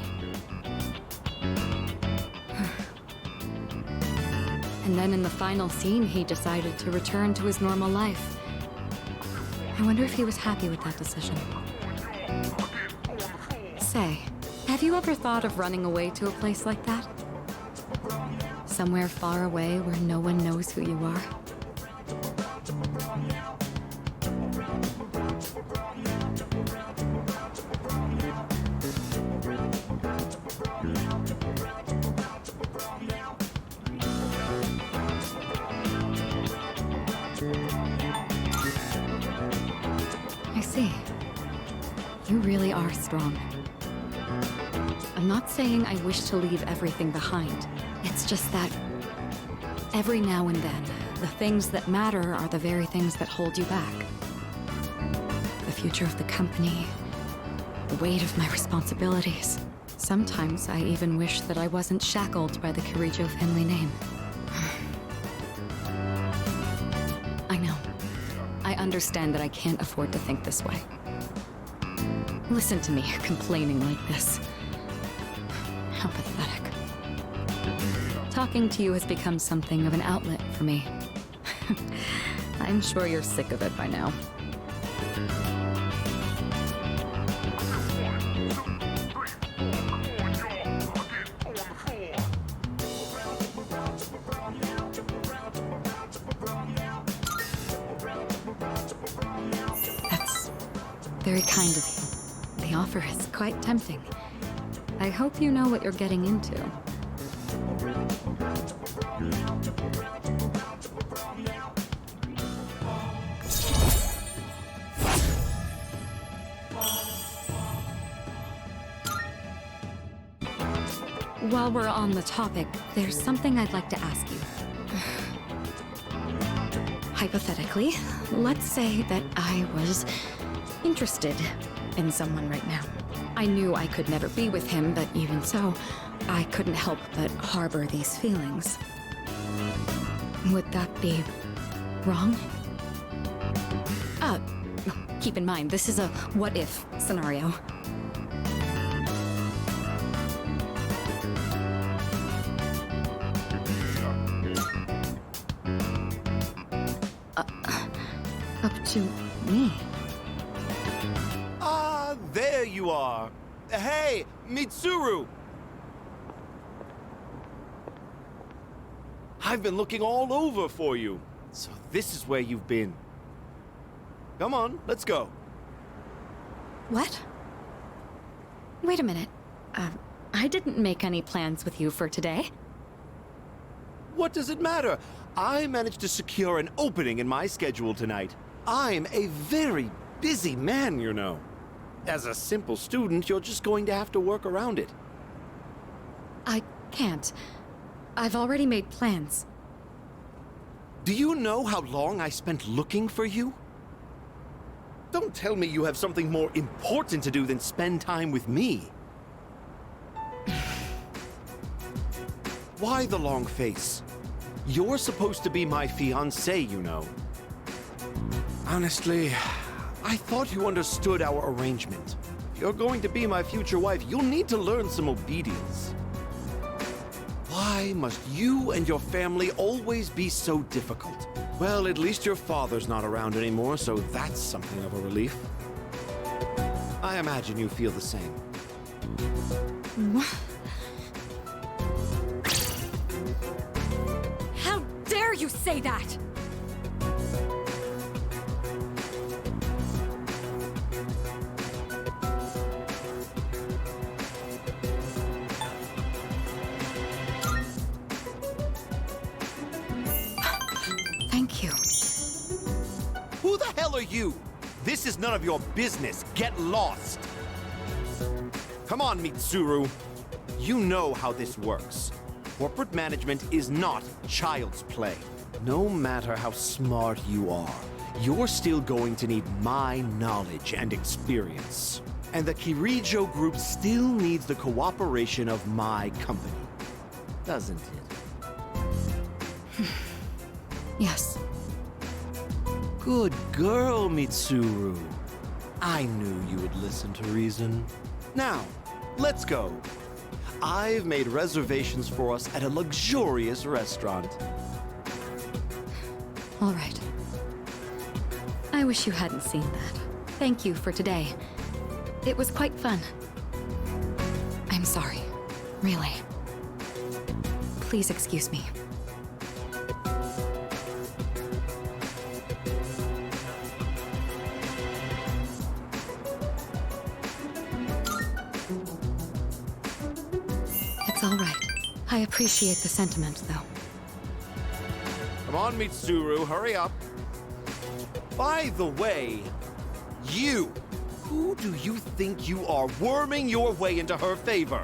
S1: And then in the final scene, he decided to return to his normal life. I wonder if he was happy with that decision. Say, have you ever thought of running away to a place like that? Somewhere far away where no one knows who you are? I see. You really are strong. I'm not saying I wish to leave everything behind. It's just that every now and then, the things that matter are the very things that hold you back. The future of the company, the weight of my responsibilities. Sometimes I even wish that I wasn't shackled by the Kirijo family name. I know. I understand that I can't afford to think this way. Listen to me complaining like this. How pathetic. Talking to you has become something of an outlet for me. I'm sure you're sick of it by now. That's very kind of you. The offer is quite tempting. I hope you know what you're getting into. While we're on the topic, there's something I'd like to ask you. Hypothetically, let's say that I was interested in someone right now. I knew I could never be with him, but even so, I couldn't help but harbor these feelings. Would that be wrong? Keep in mind, this is a what-if scenario. Up to me.
S13: There you are. Hey, Mitsuru! I've been looking all over for you. So this is where you've been. Come on, let's go.
S1: What? Wait a minute. I didn't make any plans with you for today.
S13: What does it matter? I managed to secure an opening in my schedule tonight. I'm a very busy man, you know. As a simple student, you're just going to have to work around it.
S1: I can't. I've already made plans.
S13: Do you know how long I spent looking for you? Don't tell me you have something more important to do than spend time with me. Why the long face? You're supposed to be my fiancé, you know. Honestly, I thought you understood our arrangement. If you're going to be my future wife, you'll need to learn some obedience. Why must you and your family always be so difficult? Well, at least your father's not around anymore, so that's something of a relief. I imagine you feel the same.
S1: How dare you say that? Thank you.
S13: Who the hell are you? This is none of your business. Get lost. Come on, Mitsuru. You know how this works. Corporate management is not child's play. No matter how smart you are, you're still going to need my knowledge and experience. And the Kirijo group still needs the cooperation of my company. Doesn't it?
S1: Yes.
S13: Good girl, Mitsuru. I knew you would listen to reason. Now, let's go. I've made reservations for us at a luxurious restaurant.
S1: All right. I wish you hadn't seen that. Thank you for today. It was quite fun. I'm sorry. Really. Please excuse me. It's all right. I appreciate the sentiment, though.
S13: Come on, Mitsuru, hurry up. By the way, you, who do you think you are worming your way into her favor?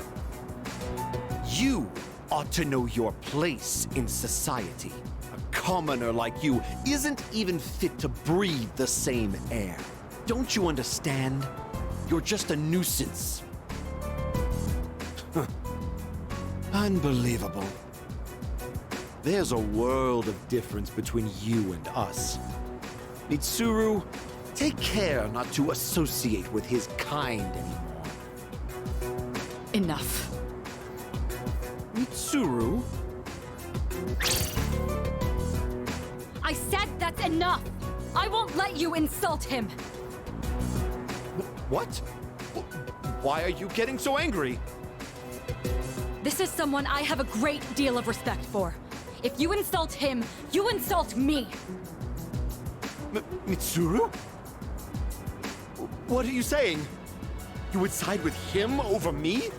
S13: You ought to know your place in society. A commoner like you isn't even fit to breathe the same air. Don't you understand? You're just a nuisance. Unbelievable. There's a world of difference between you and us. Mitsuru, take care not to associate with his kind anymore.
S1: Enough.
S13: Mitsuru?
S1: I said that's enough! I won't let you insult him!
S13: What? Why are you getting so angry?
S1: This is someone I have a great deal of respect for. If you insult him, you insult me!
S13: Mitsuru? What are you saying? You would side with him over me?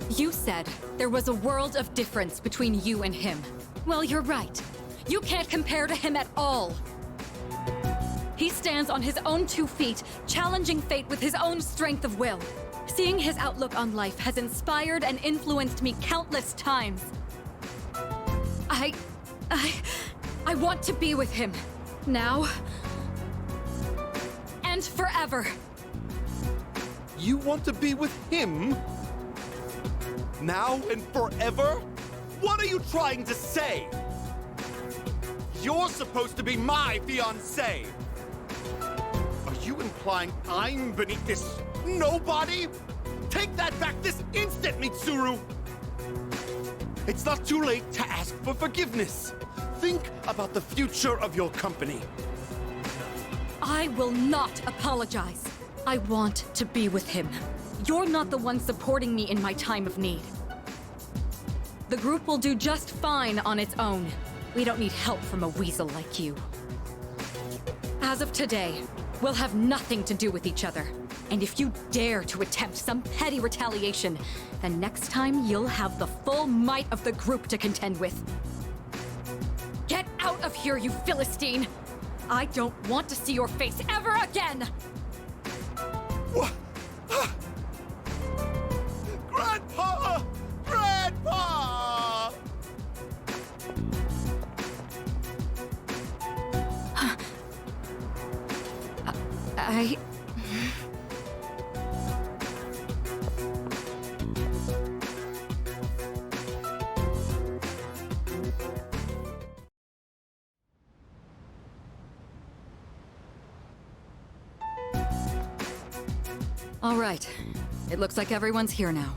S1: You said there was a world of difference between you and him. Well, you're right. You can't compare to him at all. He stands on his own 2 feet, challenging fate with his own strength of will. Seeing his outlook on life has inspired and influenced me countless times. I want to be with him. Now. And forever.
S13: You want to be with him? Now and forever? What are you trying to say? You're supposed to be my fiancé. Are you implying I'm beneath this nobody? Take that back this instant, Mitsuru! It's not too late to ask for forgiveness. Think about the future of your company.
S1: I will not apologize. I want to be with him. You're not the one supporting me in my time of need. The group will do just fine on its own. We don't need help from a weasel like you. As of today, we'll have nothing to do with each other. And if you dare to attempt some petty retaliation, then next time you'll have the full might of the group to contend with. Get out of here, you Philistine! I don't want to see your face ever again!
S13: Grandpa! Grandpa!
S1: All right. It looks like everyone's here now.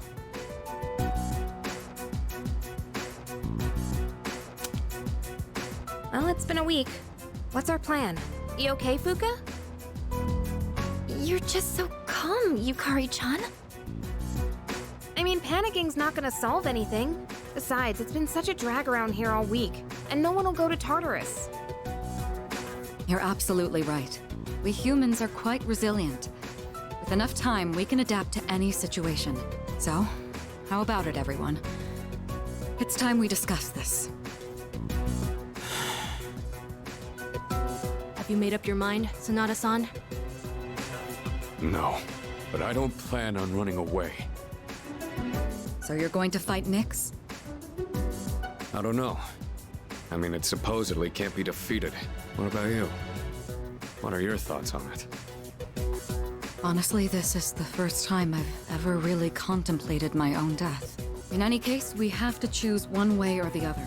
S5: Well, it's been a week. What's our plan? You okay, Fuka?
S6: You're just so calm, Yukari-chan.
S5: I mean, panicking's not gonna solve anything. Besides, it's been such a drag around here all week, and no one will go to Tartarus.
S1: You're absolutely right. We humans are quite resilient. With enough time, we can adapt to any situation. So, how about it, everyone? It's time we discuss this.
S11: Have you made up your mind, Sanada-san?
S8: No, but I don't plan on running away.
S1: So you're going to fight Nyx?
S8: I don't know. I mean, it supposedly can't be defeated. What about you? What are your thoughts on it?
S1: Honestly, this is the first time I've ever really contemplated my own death. In any case, we have to choose one way or the other.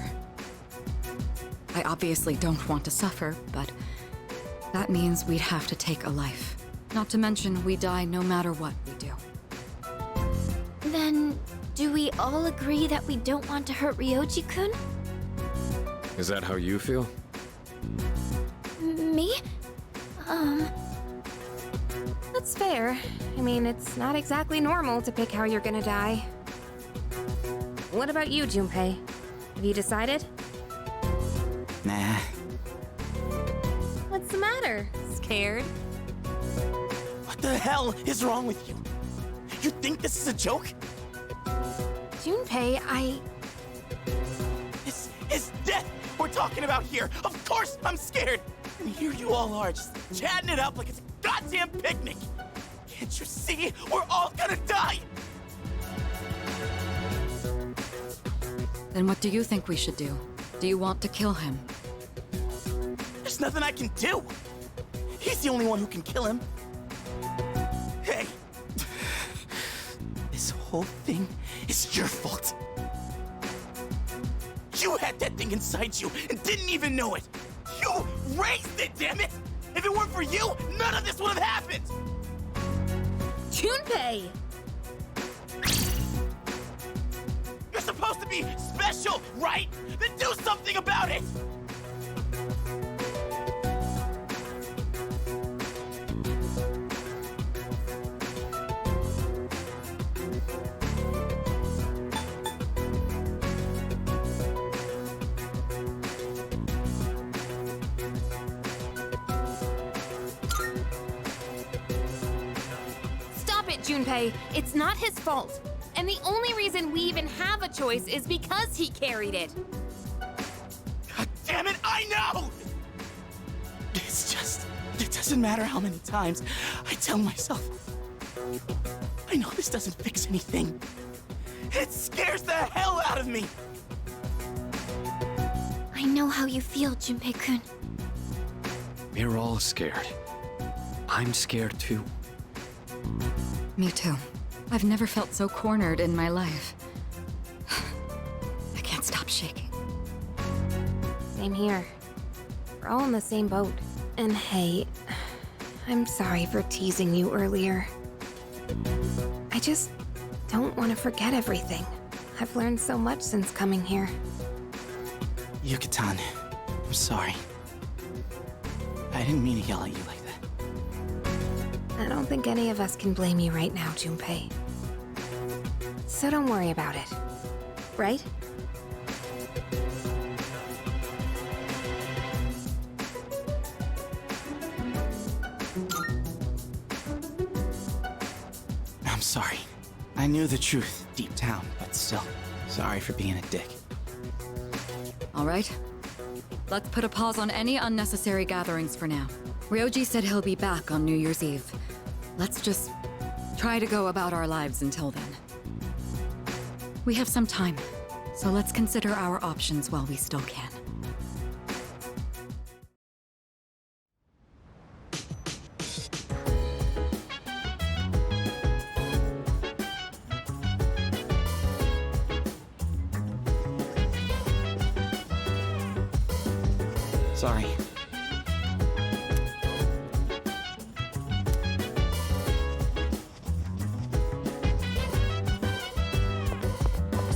S1: I obviously don't want to suffer, but that means we'd have to take a life. Not to mention, we die no matter what we do.
S6: Then, do we all agree that we don't want to hurt Ryoji-kun?
S8: Is that how you feel?
S6: Me?
S5: That's fair. I mean, it's not exactly normal to pick how you're gonna die. What about you, Junpei? Have you decided?
S14: Nah.
S5: What's the matter? Scared?
S14: What the hell is wrong with you? You think this is a joke?
S5: Junpei,
S14: This is death we're talking about here. Of course I'm scared. And here you all are, just chatting it up like it's a goddamn picnic. Can't you see? We're all gonna die.
S1: Then what do you think we should do? Do you want to kill him?
S14: There's nothing I can do. He's the only one who can kill him. Hey. This whole thing is your fault. You had that thing inside you and didn't even know it. You raised it, damn it! If it weren't for you, none of this would have happened!
S5: Junpei!
S14: You're supposed to be special, right? Then do something about it!
S5: Junpei, it's not his fault. And the only reason we even have a choice is because he carried it.
S14: God damn it, I know! It's just, it doesn't matter how many times I tell myself. I know this doesn't fix anything. It scares the hell out of me!
S6: I know how you feel, Junpei-kun.
S3: We're all scared. I'm scared too.
S1: Me too. I've never felt so cornered in my life. I can't stop shaking.
S5: Same here. We're all in the same boat. And hey, I'm sorry for teasing you earlier. I just don't want to forget everything. I've learned so much since coming here.
S14: Yuka-tan, I'm sorry. I didn't mean to yell at you like that.
S5: I don't think any of us can blame you right now, Junpei. So don't worry about it. Right?
S14: I'm sorry. I knew the truth deep down, but still, sorry for being a dick.
S1: All right. Let's put a pause on any unnecessary gatherings for now. Ryoji said he'll be back on New Year's Eve. Let's just try to go about our lives until then. We have some time, so let's consider our options while we still can.
S14: Sorry.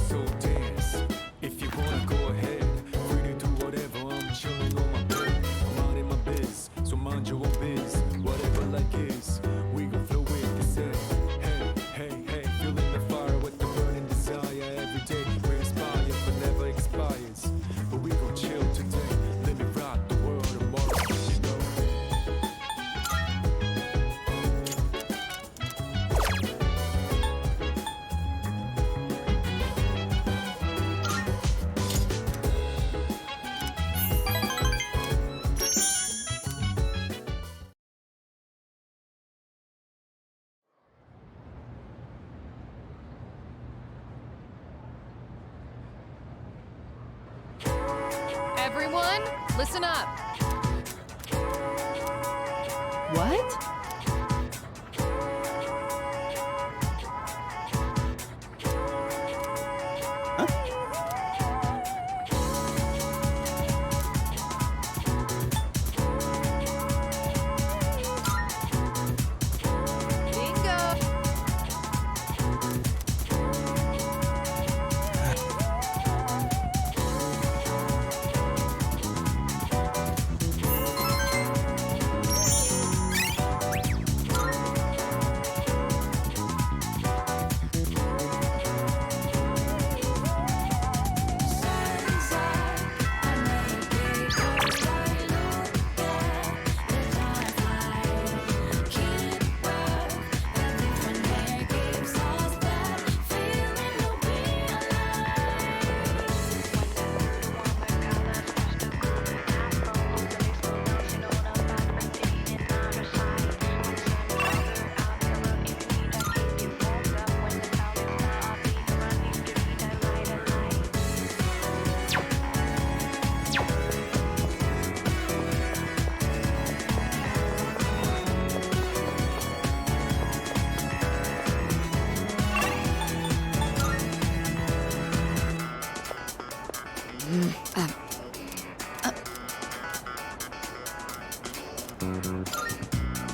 S2: So dance, if you wanna go ahead. Free to do whatever, I'm chilling on my bed. I'm minding my biz, so mind your own biz. Whatever like is, we gon' flow with the set. Hey, hey, hey, feeling the fire with the burning desire. Every day we inspire, but never expires. But we gon' chill today, let me rock the world
S15: Everyone, listen up.
S10: What?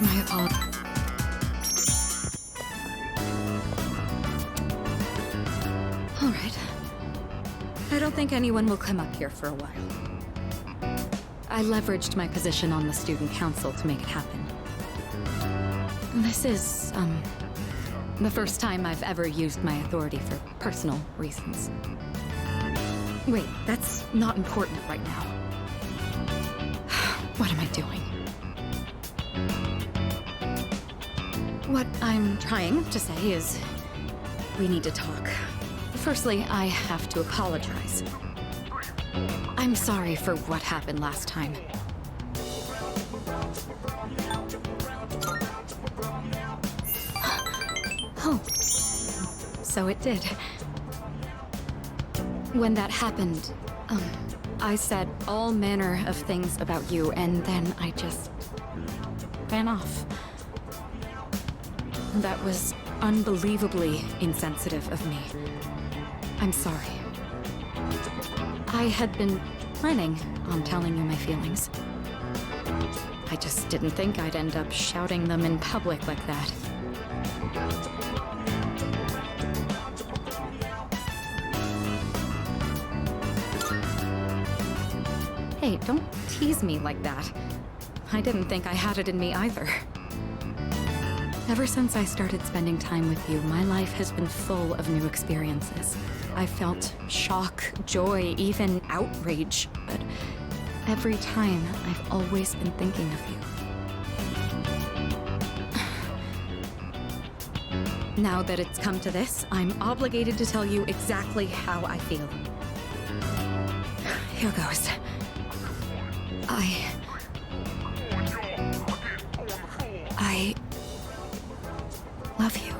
S1: My apologies. All right. I don't think anyone will come up here for a while. I leveraged my position on the student council to make it happen. This is, the first time I've ever used my authority for personal reasons. Wait, that's not important right now. What am I doing? What I'm trying to say is, we need to talk. Firstly, I have to apologize. I'm sorry for what happened last time. Oh, so it did. When that happened, I said all manner of things about you, and then I just ran off. That was unbelievably insensitive of me. I'm sorry. I had been planning on telling you my feelings. I just didn't think I'd end up shouting them in public like that. Hey, don't tease me like that. I didn't think I had it in me either. Ever since I started spending time with you, my life has been full of new experiences. I felt shock, joy, even outrage, but every time I've always been thinking of you. Now that it's come to this, I'm obligated to tell you exactly how I feel. Here goes. I love you.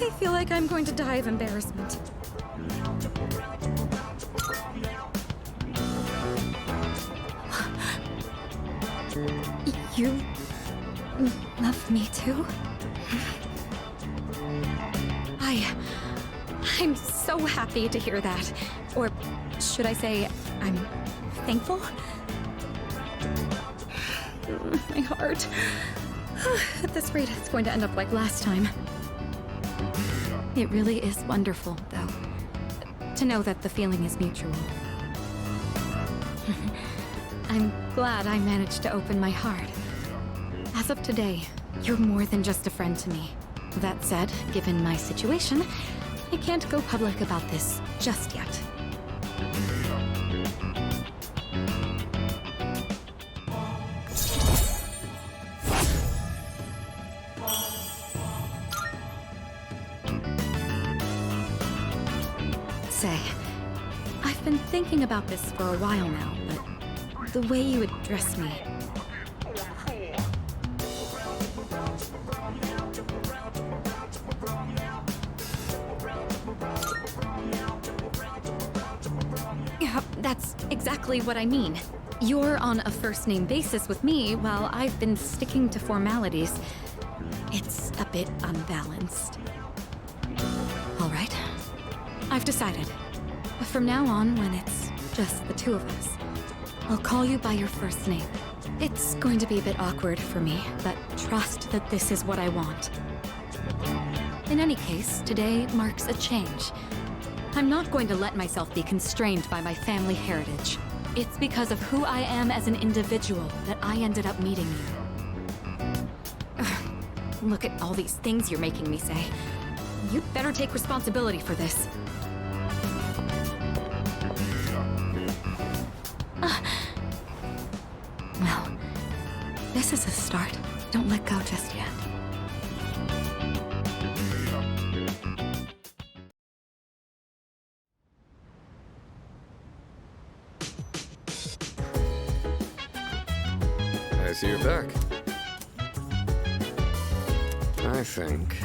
S1: I feel like I'm going to die of embarrassment. You love me too? I'm so happy to hear that. Or should I say, I'm thankful? My heart. At this rate, it's going to end up like last time. It really is wonderful, though, to know that the feeling is mutual. I'm glad I managed to open my heart. As of today, you're more than just a friend to me. That said, given my situation, I can't go public about this just yet. Say, I've been thinking about this for a while now, but the way you address me... That's exactly what I mean. You're on a first-name basis with me, while I've been sticking to formalities. It's a bit unbalanced. All right. I've decided. From now on, when it's just the two of us, I'll call you by your first name. It's going to be a bit awkward for me, but trust that this is what I want. In any case, today marks a change. I'm not going to let myself be constrained by my family heritage. It's because of who I am as an individual that I ended up meeting you. Ugh, look at all these things you're making me say. You'd better take responsibility for this. Well, this is a start. Don't let go just yet.
S8: I see you're back. I think...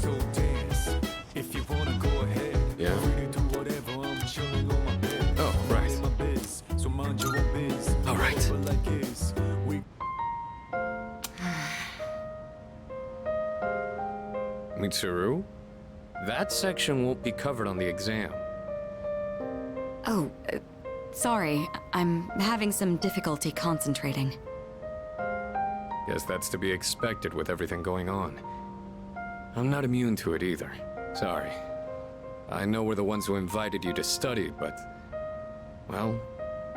S2: So dance. If you wanna go ahead.
S8: Yeah?
S2: Free to do whatever. I'm chilling on my bed.
S8: Oh, right.
S2: In my biz, so mind your own biz.
S8: All right.
S2: Whatever like is. We
S8: Mitsuru? That section won't be covered on the exam.
S1: Oh, sorry. I'm having some difficulty concentrating.
S8: Guess that's to be expected with everything going on. I'm not immune to it either. Sorry. I know we're the ones who invited you to study, but... well,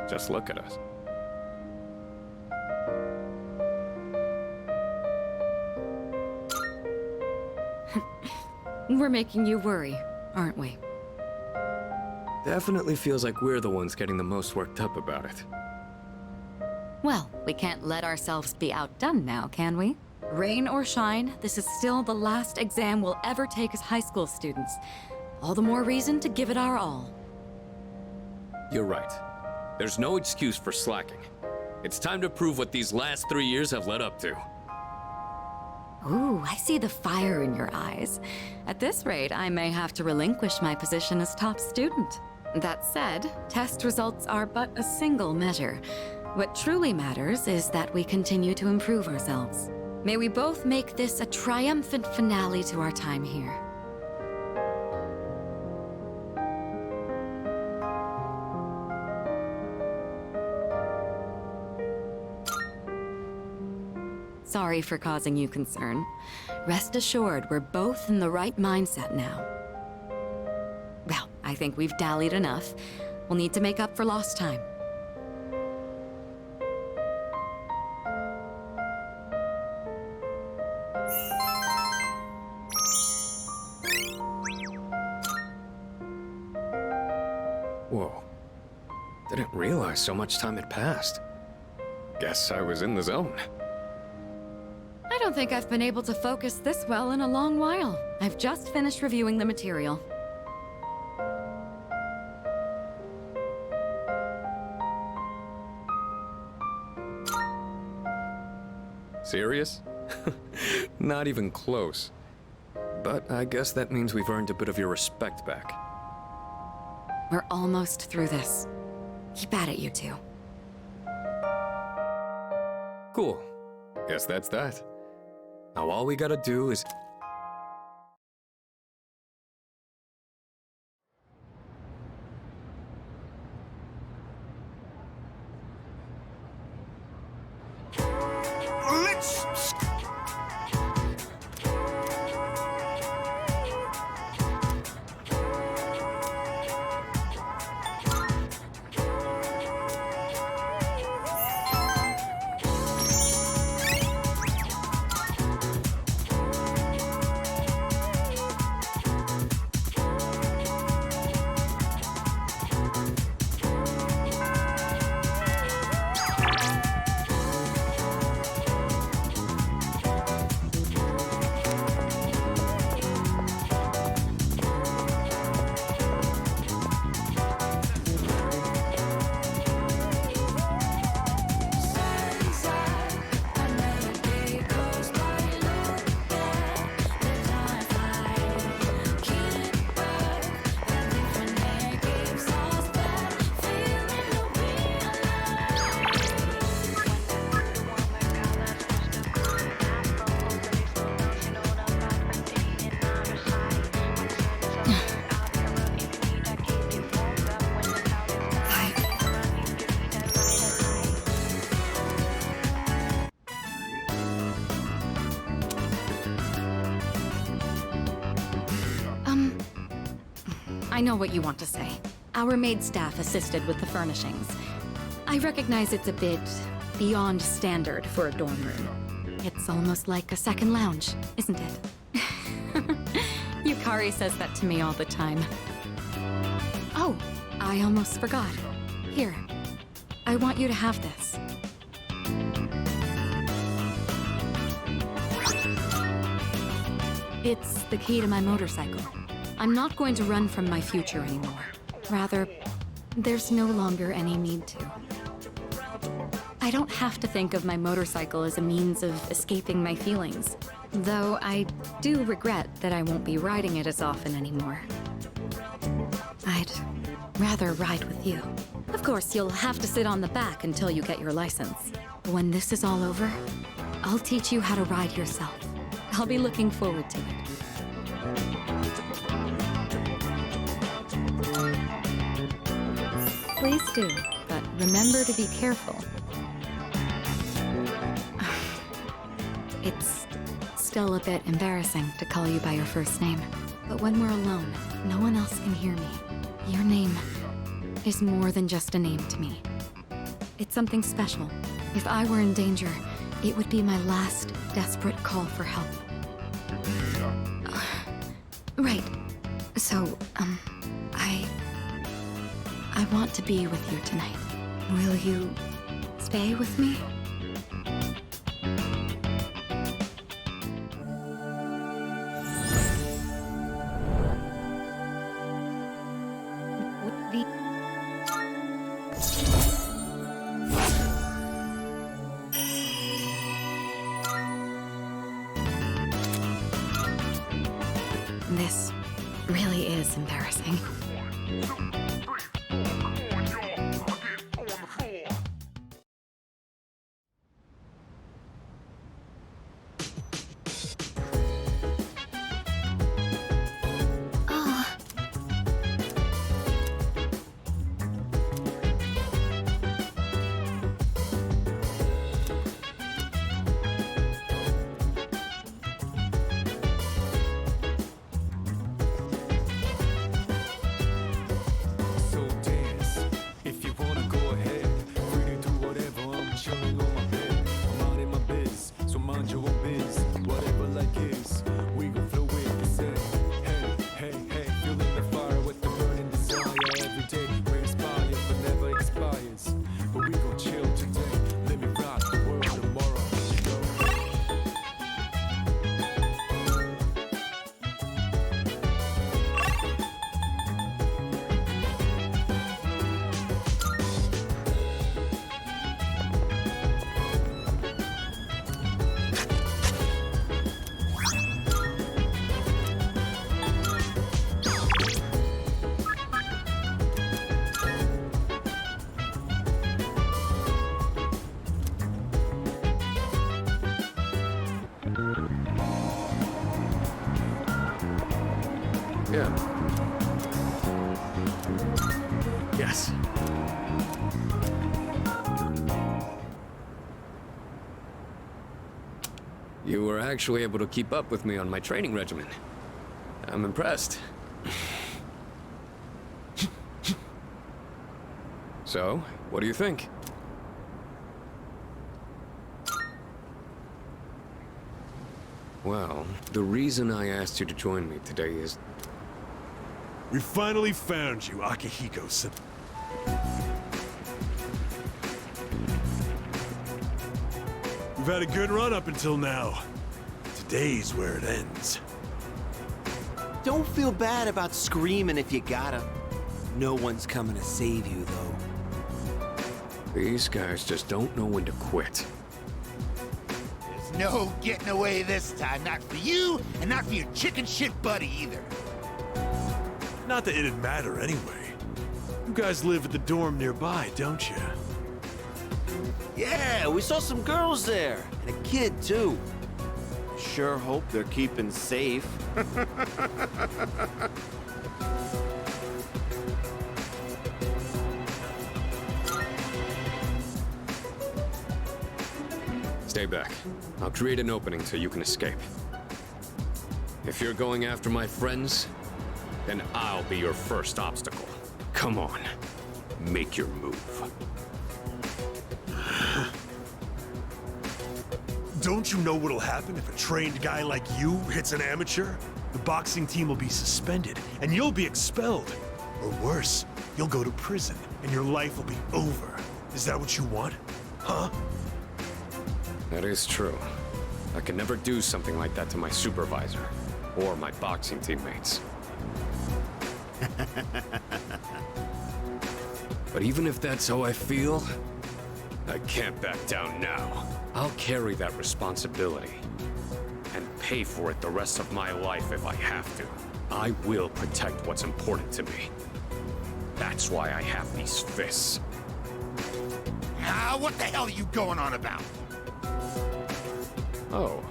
S8: just look at us.
S1: We're making you worry, aren't we?
S8: Definitely feels like we're the ones getting the most worked up about it.
S1: Well, we can't let ourselves be outdone now, can we? Rain or shine, this is still the last exam we'll ever take as high school students. All the more reason to give it our all.
S8: You're right. There's no excuse for slacking. It's time to prove what these last 3 years have led up to.
S1: Ooh, I see the fire in your eyes. At this rate, I may have to relinquish my position as top student. That said, test results are but a single measure. What truly matters is that we continue to improve ourselves. May we both make this a triumphant finale to our time here. Sorry for causing you concern. Rest assured, we're both in the right mindset now. Well, I think we've dallied enough. We'll need to make up for lost time.
S8: Whoa. Didn't realize so much time had passed. Guess I was in the zone.
S1: I don't think I've been able to focus this well in a long while. I've just finished reviewing the material.
S8: Serious? Not even close. But I guess that means we've earned a bit of your respect back.
S1: We're almost through this. Keep at it, you two.
S8: Cool. Guess that's that. Now all we gotta do is...
S1: I know what you want to say. Our maid staff assisted with the furnishings. I recognize it's a bit beyond standard for a dorm room. It's almost like a second lounge, isn't it? Yukari says that to me all the time. Oh, I almost forgot. Here, I want you to have this. It's the key to my motorcycle. I'm not going to run from my future anymore. Rather, there's no longer any need to. I don't have to think of my motorcycle as a means of escaping my feelings, though I do regret that I won't be riding it as often anymore. I'd rather ride with you. Of course, you'll have to sit on the back until you get your license. When this is all over, I'll teach you how to ride yourself. I'll be looking forward to it. Please do, but remember to be careful. It's still a bit embarrassing to call you by your first name, but when we're alone, no one else can hear me. Your name is more than just a name to me. It's something special. If I were in danger, it would be my last desperate call for help. Right. So, I want to be with you tonight. Will you stay with me? This really is embarrassing.
S2: So dance, if you wanna go ahead. Free to do whatever, I'm chilling on my bed. I'm out in my biz, so mind your own biz. Whatever like is, we gon' flow with the set. Hey, hey, hey, feeling the fire with the burning desire. Every day we inspire, but never expires. But we gon' chill today, let me rock the world tomorrow.
S8: Yeah. Yes. You were actually able to keep up with me on my training regimen. I'm impressed. So, what do you think? Well, the reason I asked you to join me today is...
S15: We finally found you, Akihiko-san. We've had a good run up until now. Today's where it ends.
S13: Don't feel bad about screaming if you gotta. No one's coming to save you, though.
S8: These guys just don't know when to quit.
S16: There's no getting away this time. Not for you, and not for your chicken shit buddy either.
S15: Not that it'd matter anyway. You guys live at the dorm nearby, don't you?
S13: Yeah, we saw some girls there. And a kid, too. Sure hope they're keeping safe.
S8: Stay back. I'll create an opening so you can escape. If you're going after my friends, then I'll be your first obstacle. Come on, make your move.
S15: Don't you know what'll happen if a trained guy like you hits an amateur? The boxing team will be suspended, and you'll be expelled. Or worse, you'll go to prison, and your life will be over. Is that what you want? Huh?
S8: That is true. I could never do something like that to my supervisor, or my boxing teammates. But even if that's how I feel, I can't back down now. I'll carry that responsibility and pay for it the rest of my life if I have to. I will protect what's important to me. That's why I have these fists.
S16: Ah, what the hell are you going on about?
S8: Oh.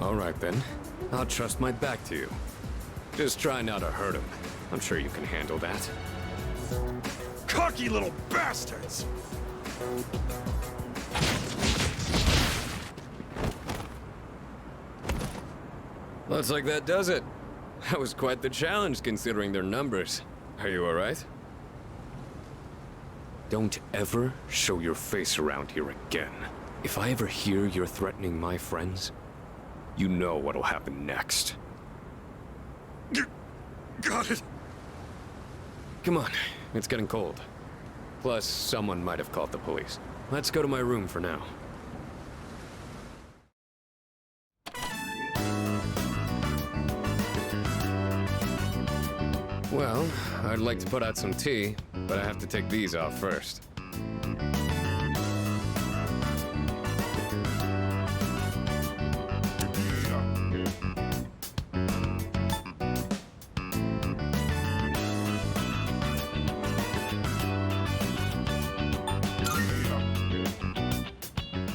S8: All right then. I'll trust my back to you. Just try not to hurt him. I'm sure you can handle that.
S15: Cocky little bastards!
S8: Looks like that does it. That was quite the challenge considering their numbers. Are you all right? Don't ever show your face around here again. If I ever hear you're threatening my friends, you know what'll happen next.
S15: Got it.
S8: Come on, it's getting cold. Plus, someone might have called the police. Let's go to my room for now. Well, I'd like to put out some tea, but I have to take these off first.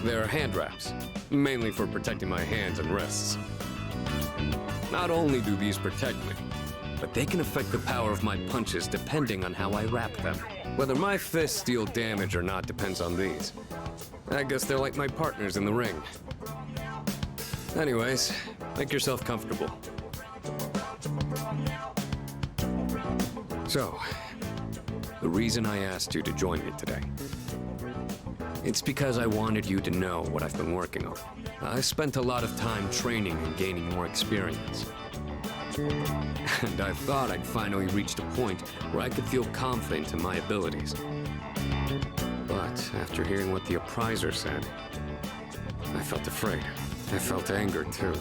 S8: They're hand wraps, mainly for protecting my hands and wrists. Not only do these protect me, but they can affect the power of my punches depending on how I wrap them. Whether my fists deal damage or not depends on these. I guess they're like my partners in the ring. Anyways, make yourself comfortable. So, the reason I asked you to join me today. It's because I wanted you to know what I've been working on. I spent a lot of time training and gaining more experience. And I thought I'd finally reached a point where I could feel confident in my abilities. But after hearing what the appraiser said, I felt afraid. I felt anger too.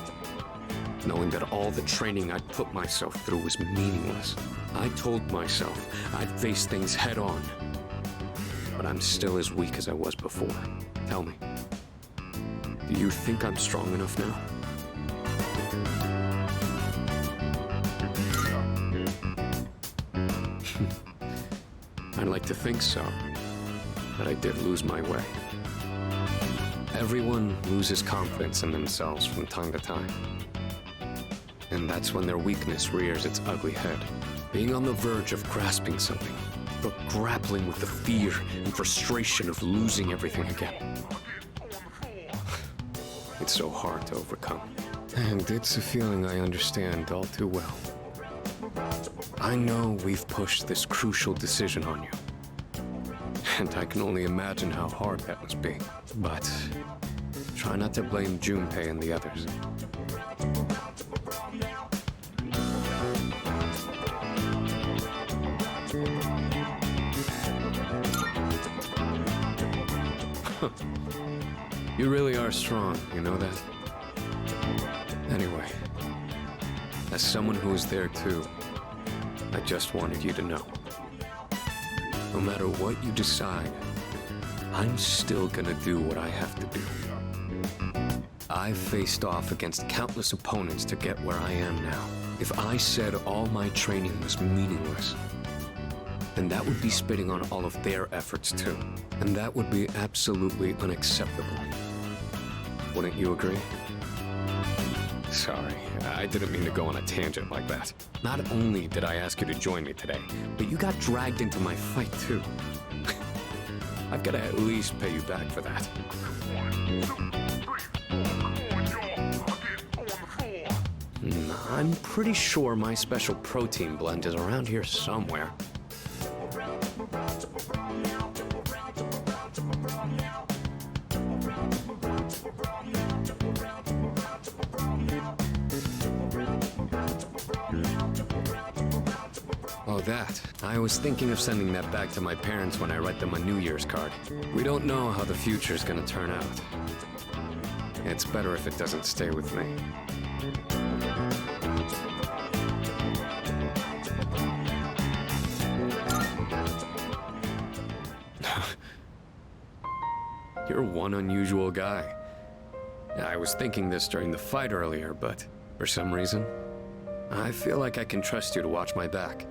S8: Knowing that all the training I'd put myself through was meaningless. I told myself I'd face things head on. But I'm still as weak as I was before. Tell me, do you think I'm strong enough now? I'd like to think so, but I did lose my way. Everyone loses confidence in themselves from time to time. And that's when their weakness rears its ugly head. Being on the verge of grasping something, but grappling with the fear and frustration of losing everything again. It's so hard to overcome. And it's a feeling I understand all too well. I know we've pushed this crucial decision on you. And I can only imagine how hard that must be. But try not to blame Junpei and the others. You really are strong, you know that? Anyway, as someone who was there too, I just wanted you to know. No matter what you decide, I'm still gonna do what I have to do. I've faced off against countless opponents to get where I am now. If I said all my training was meaningless, then that would be spitting on all of their efforts too. And that would be absolutely unacceptable. Wouldn't you agree? Sorry, I didn't mean to go on a tangent like that. Not only did I ask you to join me today, but you got dragged into my fight too. I've got to at least pay you back for that. I'm pretty sure my special protein blend is around here somewhere. Oh, that. I was thinking of sending that back to my parents when I write them a New Year's card. We don't know how the future's gonna turn out. It's better if it doesn't stay with me. You're one unusual guy. I was thinking this during the fight earlier, but for some reason, I feel like I can trust you to watch my back.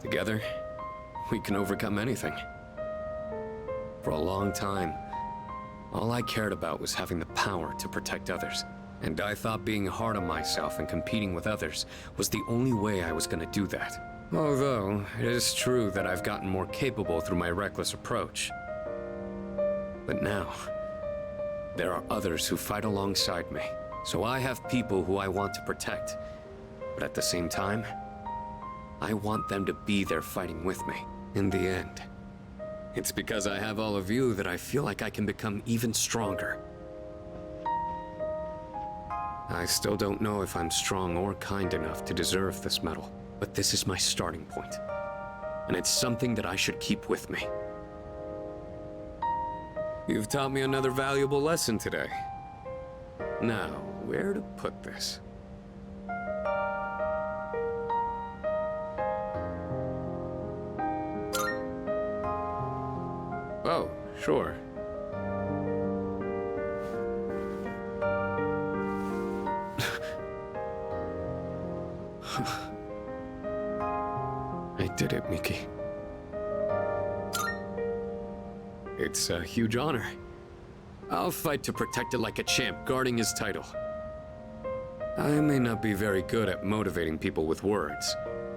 S8: Together, we can overcome anything. For a long time, all I cared about was having the power to protect others. And I thought being hard on myself and competing with others was the only way I was gonna do that. Although, it is true that I've gotten more capable through my reckless approach. But now, there are others who fight alongside me. So I have people who I want to protect. But at the same time, I want them to be there fighting with me. In the end, it's because I have all of you that I feel like I can become even stronger. I still don't know if I'm strong or kind enough to deserve this medal, but this is my starting point. And it's something that I should keep with me. You've taught me another valuable lesson today. Now, where to put this? Oh, sure. I did it, Miki. It's a huge honor. I'll fight to protect it like a champ, guarding his title. I may not be very good at motivating people with words,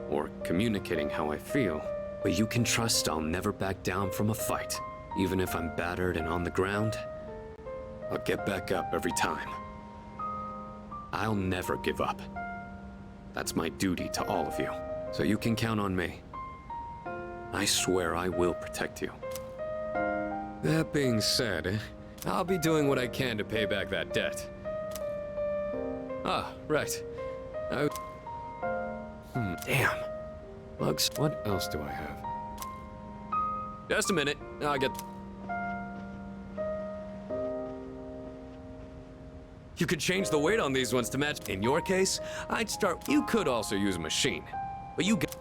S8: or communicating how I feel, but you can trust I'll never back down from a fight. Even if I'm battered and on the ground, I'll get back up every time. I'll never give up. That's my duty to all of you, so you can count on me. I swear I will protect you. That being said, I'll be doing what I can to pay back that debt. Ah, right. Damn. Bugs, what else do I have? Just a minute, I'll get... You could change the weight on these ones to match. In your case, I'd start... You could also use a machine, but you get...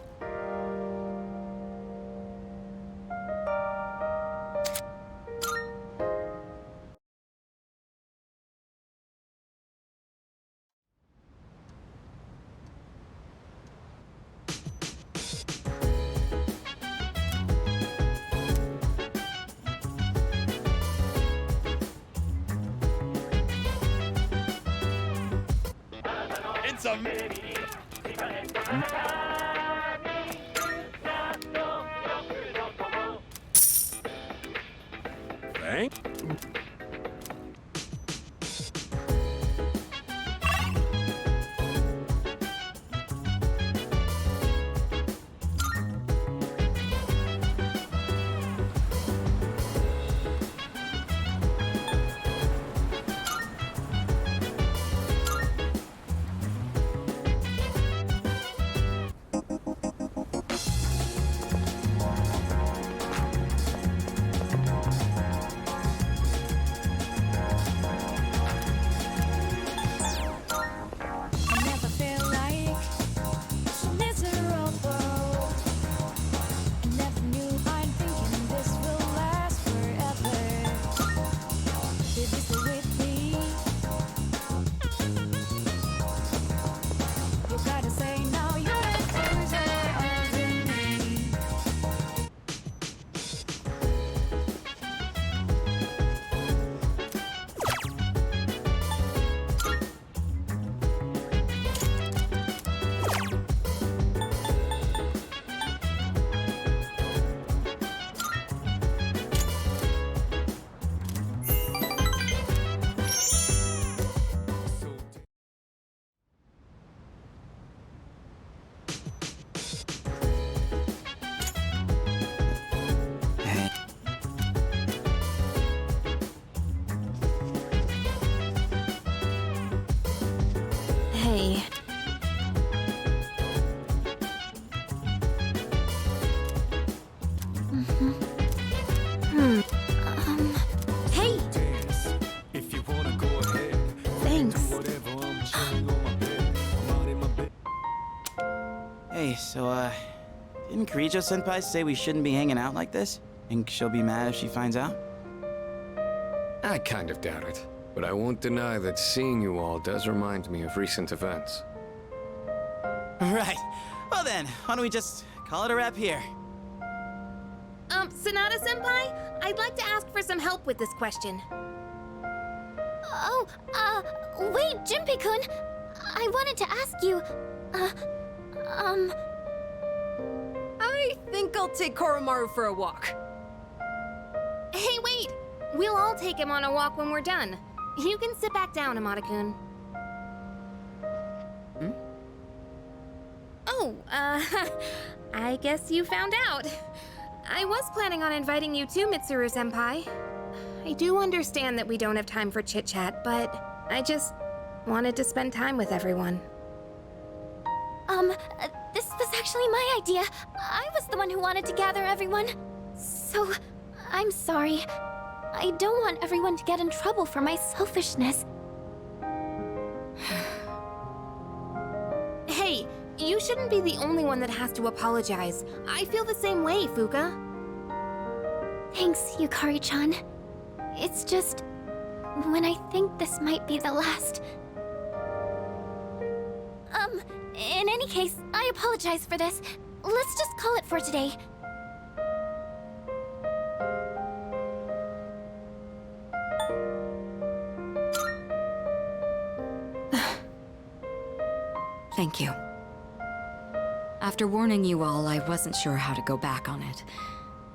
S14: It's a...
S8: Thank...
S14: Hey, so, didn't Kirijo-senpai say we shouldn't be hanging out like this? Think she'll be mad if she finds out?
S8: I kind of doubt it, but I won't deny that seeing you all does remind me of recent events.
S14: Right. Well then, why don't we just call it a wrap here?
S5: Sonata-senpai? I'd like to ask for some help with this question.
S6: Oh, wait, Junpei-kun. I wanted to ask you,
S11: I think I'll take Koromaru for a walk.
S5: Hey, wait! We'll all take him on a walk when we're done. You can sit back down, Amada-kun. Oh, I guess you found out. I was planning on inviting you too, Mitsuru-senpai. I do understand that we don't have time for chit-chat, but I just wanted to spend time with everyone.
S6: This was actually my idea. I was the one who wanted to gather everyone. So, I'm sorry. I don't want everyone to get in trouble for my selfishness.
S5: Hey, you shouldn't be the only one that has to apologize. I feel the same way, Fuka.
S6: Thanks, Yukari-chan. It's just... when I think this might be the last... in any case, I apologize for this. Let's just call it for today.
S1: Thank you. After warning you all, I wasn't sure how to go back on it.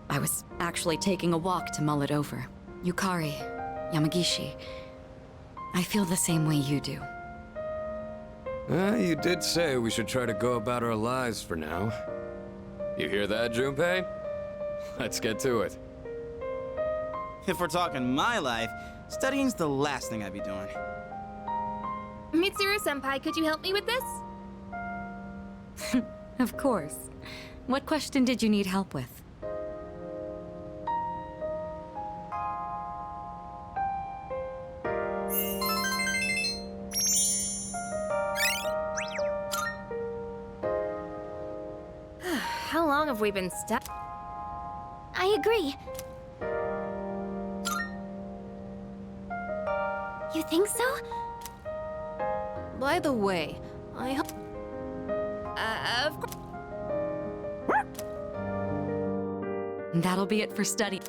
S1: I was actually taking a walk to mull it over. Yukari, Yamagishi, I feel the same way you do.
S8: You did say we should try to go about our lives for now. You hear that, Junpei? Let's get to it.
S14: If we're talking my life, studying's the last thing I'd be doing.
S5: Mitsuru-senpai, could you help me with this?
S1: Of course. What question did you need help with?
S5: How long have we been stuck?
S6: I agree. You think so?
S11: By the way, I hope...
S5: Of course.
S1: That'll be it for study.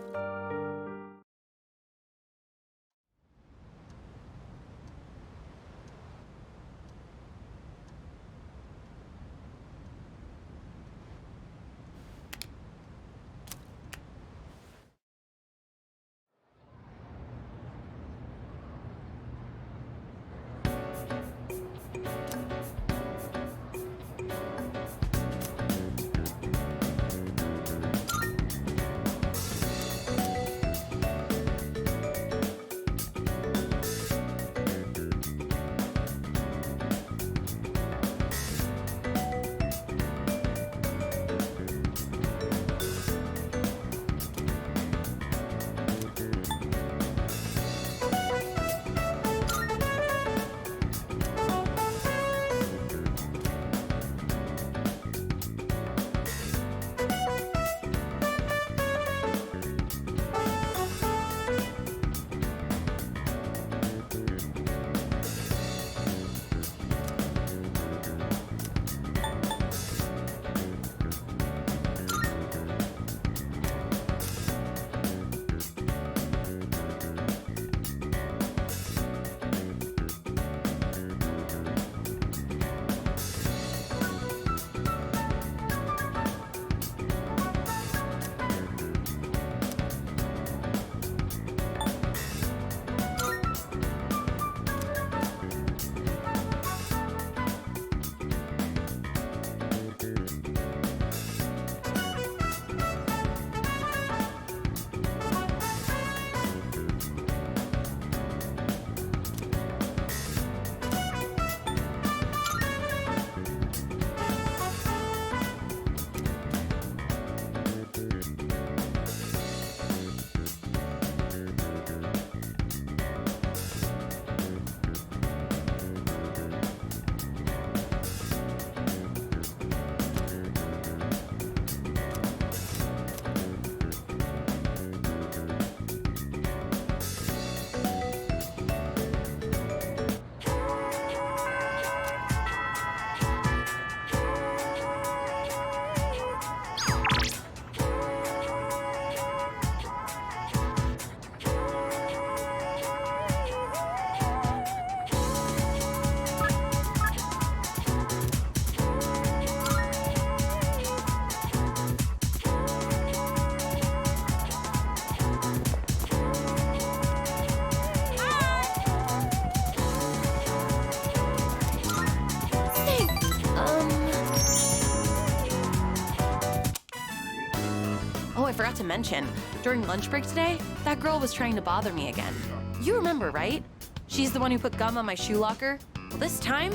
S10: I forgot to mention, during lunch break today, that girl was trying to bother me again. You remember, right? She's the one who put gum on my shoe locker. Well, this time,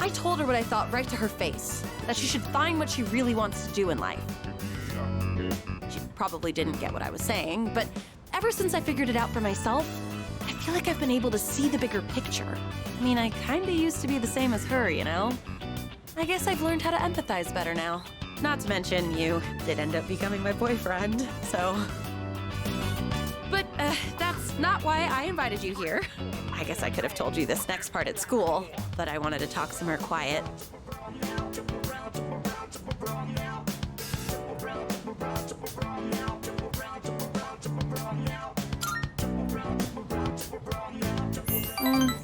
S10: I told her what I thought right to her face, that she should find what she really wants to do in life. She probably didn't get what I was saying, but ever since I figured it out for myself, I feel like I've been able to see the bigger picture. I mean, I kinda used to be the same as her, you know? I guess I've learned how to empathize better now. Not to mention, you did end up becoming my boyfriend, so... But that's not why I invited you here. I guess I could have told you this next part at school, but I wanted to talk somewhere quiet.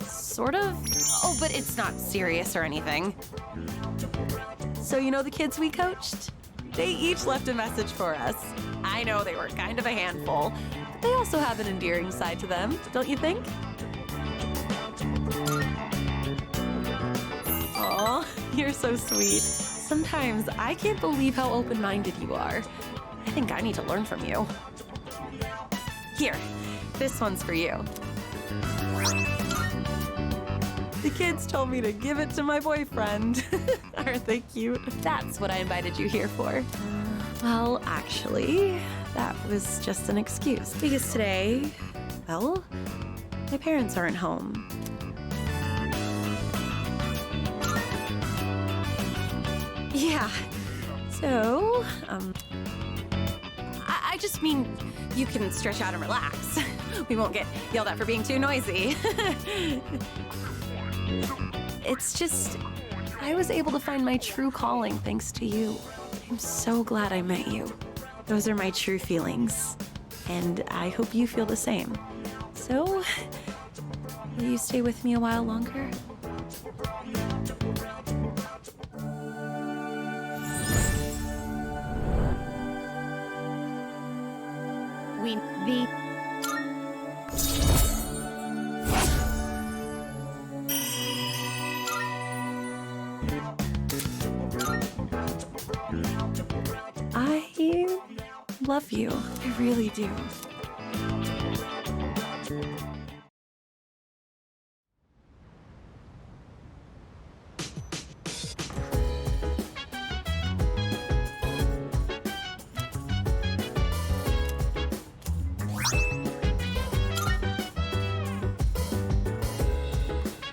S10: Sort of. Oh, but it's not serious or anything. So you know the kids we coached? They each left a message for us. I know they were kind of a handful, but they also have an endearing side to them, don't you think? Aw, you're so sweet. Sometimes I can't believe how open-minded you are. I think I need to learn from you. Here, this one's for you. The kids told me to give it to my boyfriend. Aren't they cute? That's what I invited you here for. Well, actually, that was just an excuse. Because today, well, my parents aren't home. Yeah, so, I just mean you can stretch out and relax. We won't get yelled at for being too noisy. It's just, I was able to find my true calling thanks to you. I'm so glad I met you. Those are my true feelings, and I hope you feel the same. So, will you stay with me a while longer? I love you. I really do.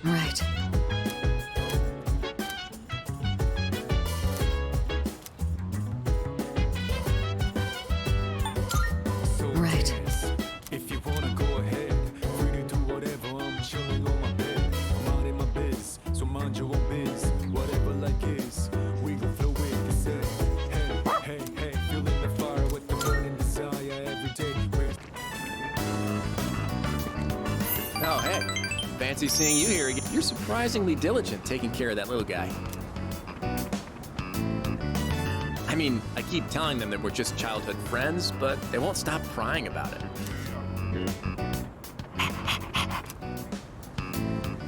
S1: Right. Right.
S2: If you wanna go ahead, free to do whatever. I'm chilling on my bed. I'm out in my biz, so mind your own biz. Whatever like is, we gon' flow with the set. Hey, hey, hey, feeling the fire with the burning desire every day.
S17: Oh, hey. Fancy seeing you here again. You're surprisingly diligent taking care of that little guy. I mean, I keep telling them that we're just childhood friends, but they won't stop crying about it.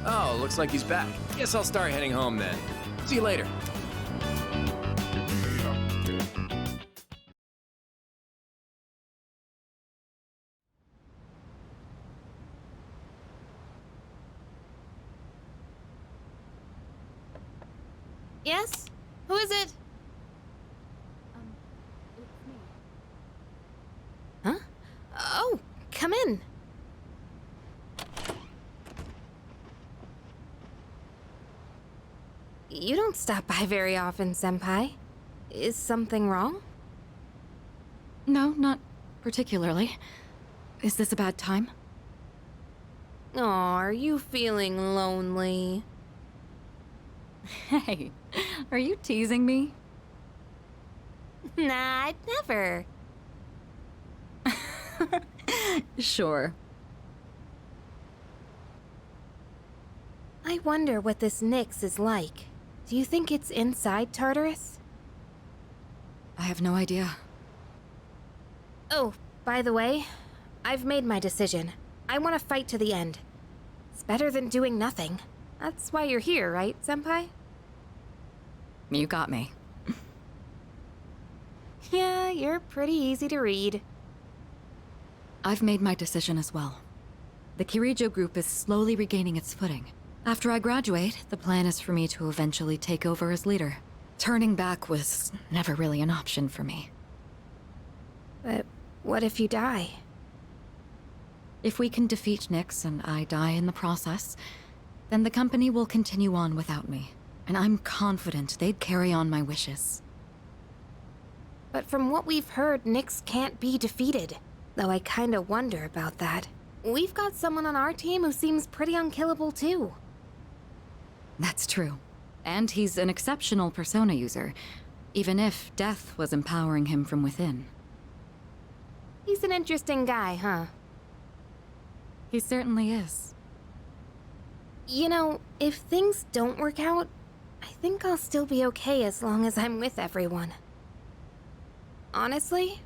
S17: Oh, looks like he's back. Guess I'll start heading home then. See you later.
S5: Yes? Who is it? Huh? Oh, come in. You don't stop by very often, Senpai. Is something wrong?
S1: No, not particularly. Is this a bad time?
S5: Aw, are you feeling lonely?
S1: Hey, are you teasing me?
S5: Nah, I'd never.
S1: Sure.
S5: I wonder what this Nyx is like. Do you think it's inside Tartarus?
S1: I have no idea.
S5: Oh, by the way, I've made my decision. I want to fight to the end. It's better than doing nothing. That's why you're here, right, Senpai?
S1: You got me.
S5: Yeah, you're pretty easy to read.
S1: I've made my decision as well. The Kirijo group is slowly regaining its footing. After I graduate, the plan is for me to eventually take over as leader. Turning back was never really an option for me.
S5: But what if you die?
S1: If we can defeat Nyx and I die in the process, then the company will continue on without me. And I'm confident they'd carry on my wishes.
S5: But from what we've heard, Nyx can't be defeated. Though I kinda wonder about that. We've got someone on our team who seems pretty unkillable too.
S1: That's true. And he's an exceptional persona user, even if death was empowering him from within.
S5: He's an interesting guy, huh?
S1: He certainly is.
S5: You know, if things don't work out, I think I'll still be okay as long as I'm with everyone. Honestly,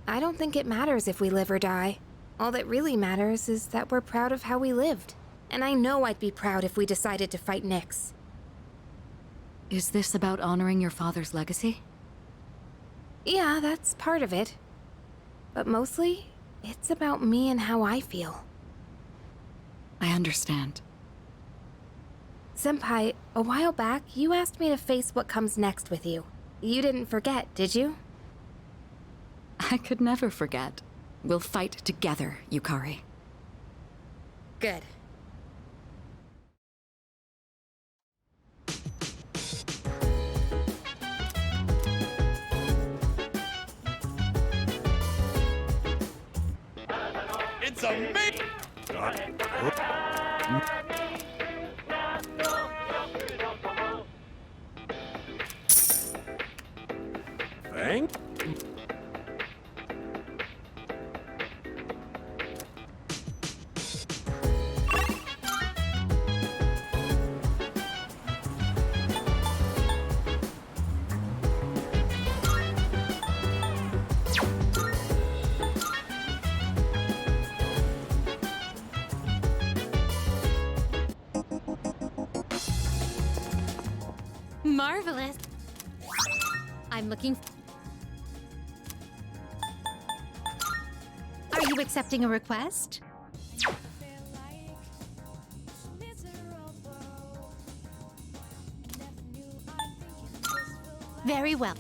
S5: I don't think it matters if we live or die. All that really matters is that we're proud of how we lived. And I know I'd be proud if we decided to fight Nyx.
S1: Is this about honoring your father's legacy?
S5: Yeah, that's part of it. But mostly, it's about me and how I feel.
S1: I understand.
S5: Senpai, a while back, you asked me to face what comes next with you. You didn't forget, did you?
S1: I could never forget. We'll fight together, Yukari.
S5: Good.
S14: It's amazing!
S13: Thank.
S12: Marvelous. I'm looking. Are you accepting a request? Very well.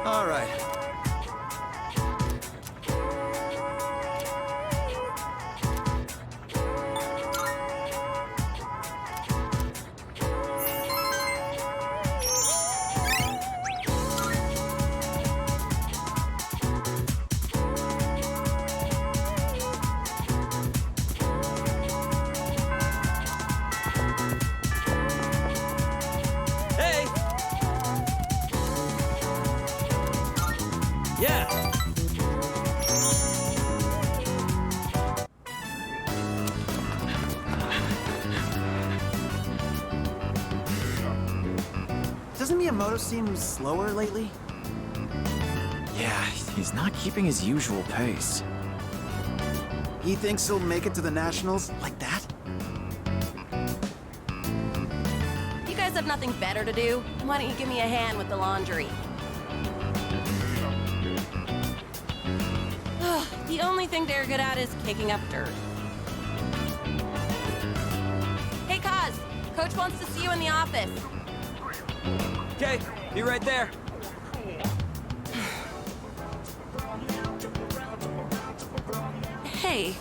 S18: All right.
S19: Hey! Yeah!
S18: Doesn't Miyamoto seem slower lately?
S20: Yeah, he's not keeping his usual pace.
S18: He thinks he'll make it to the Nationals like that?
S10: You guys have nothing better to do? Why don't you give me a hand with the laundry? The only thing they're good at is kicking up dirt. Hey, Kaz! Coach wants to see you in the office.
S19: Okay, be right there.
S10: Hey.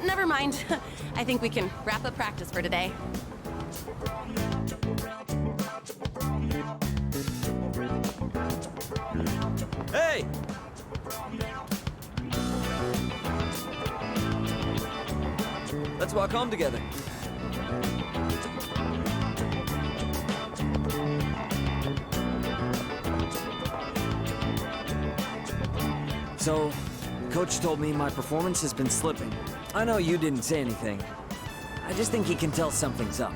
S10: Never mind. I think we can wrap up practice for today.
S19: Hey! Let's walk home together. So, Coach told me my performance has been slipping. I know you didn't say anything. I just think he can tell something's up.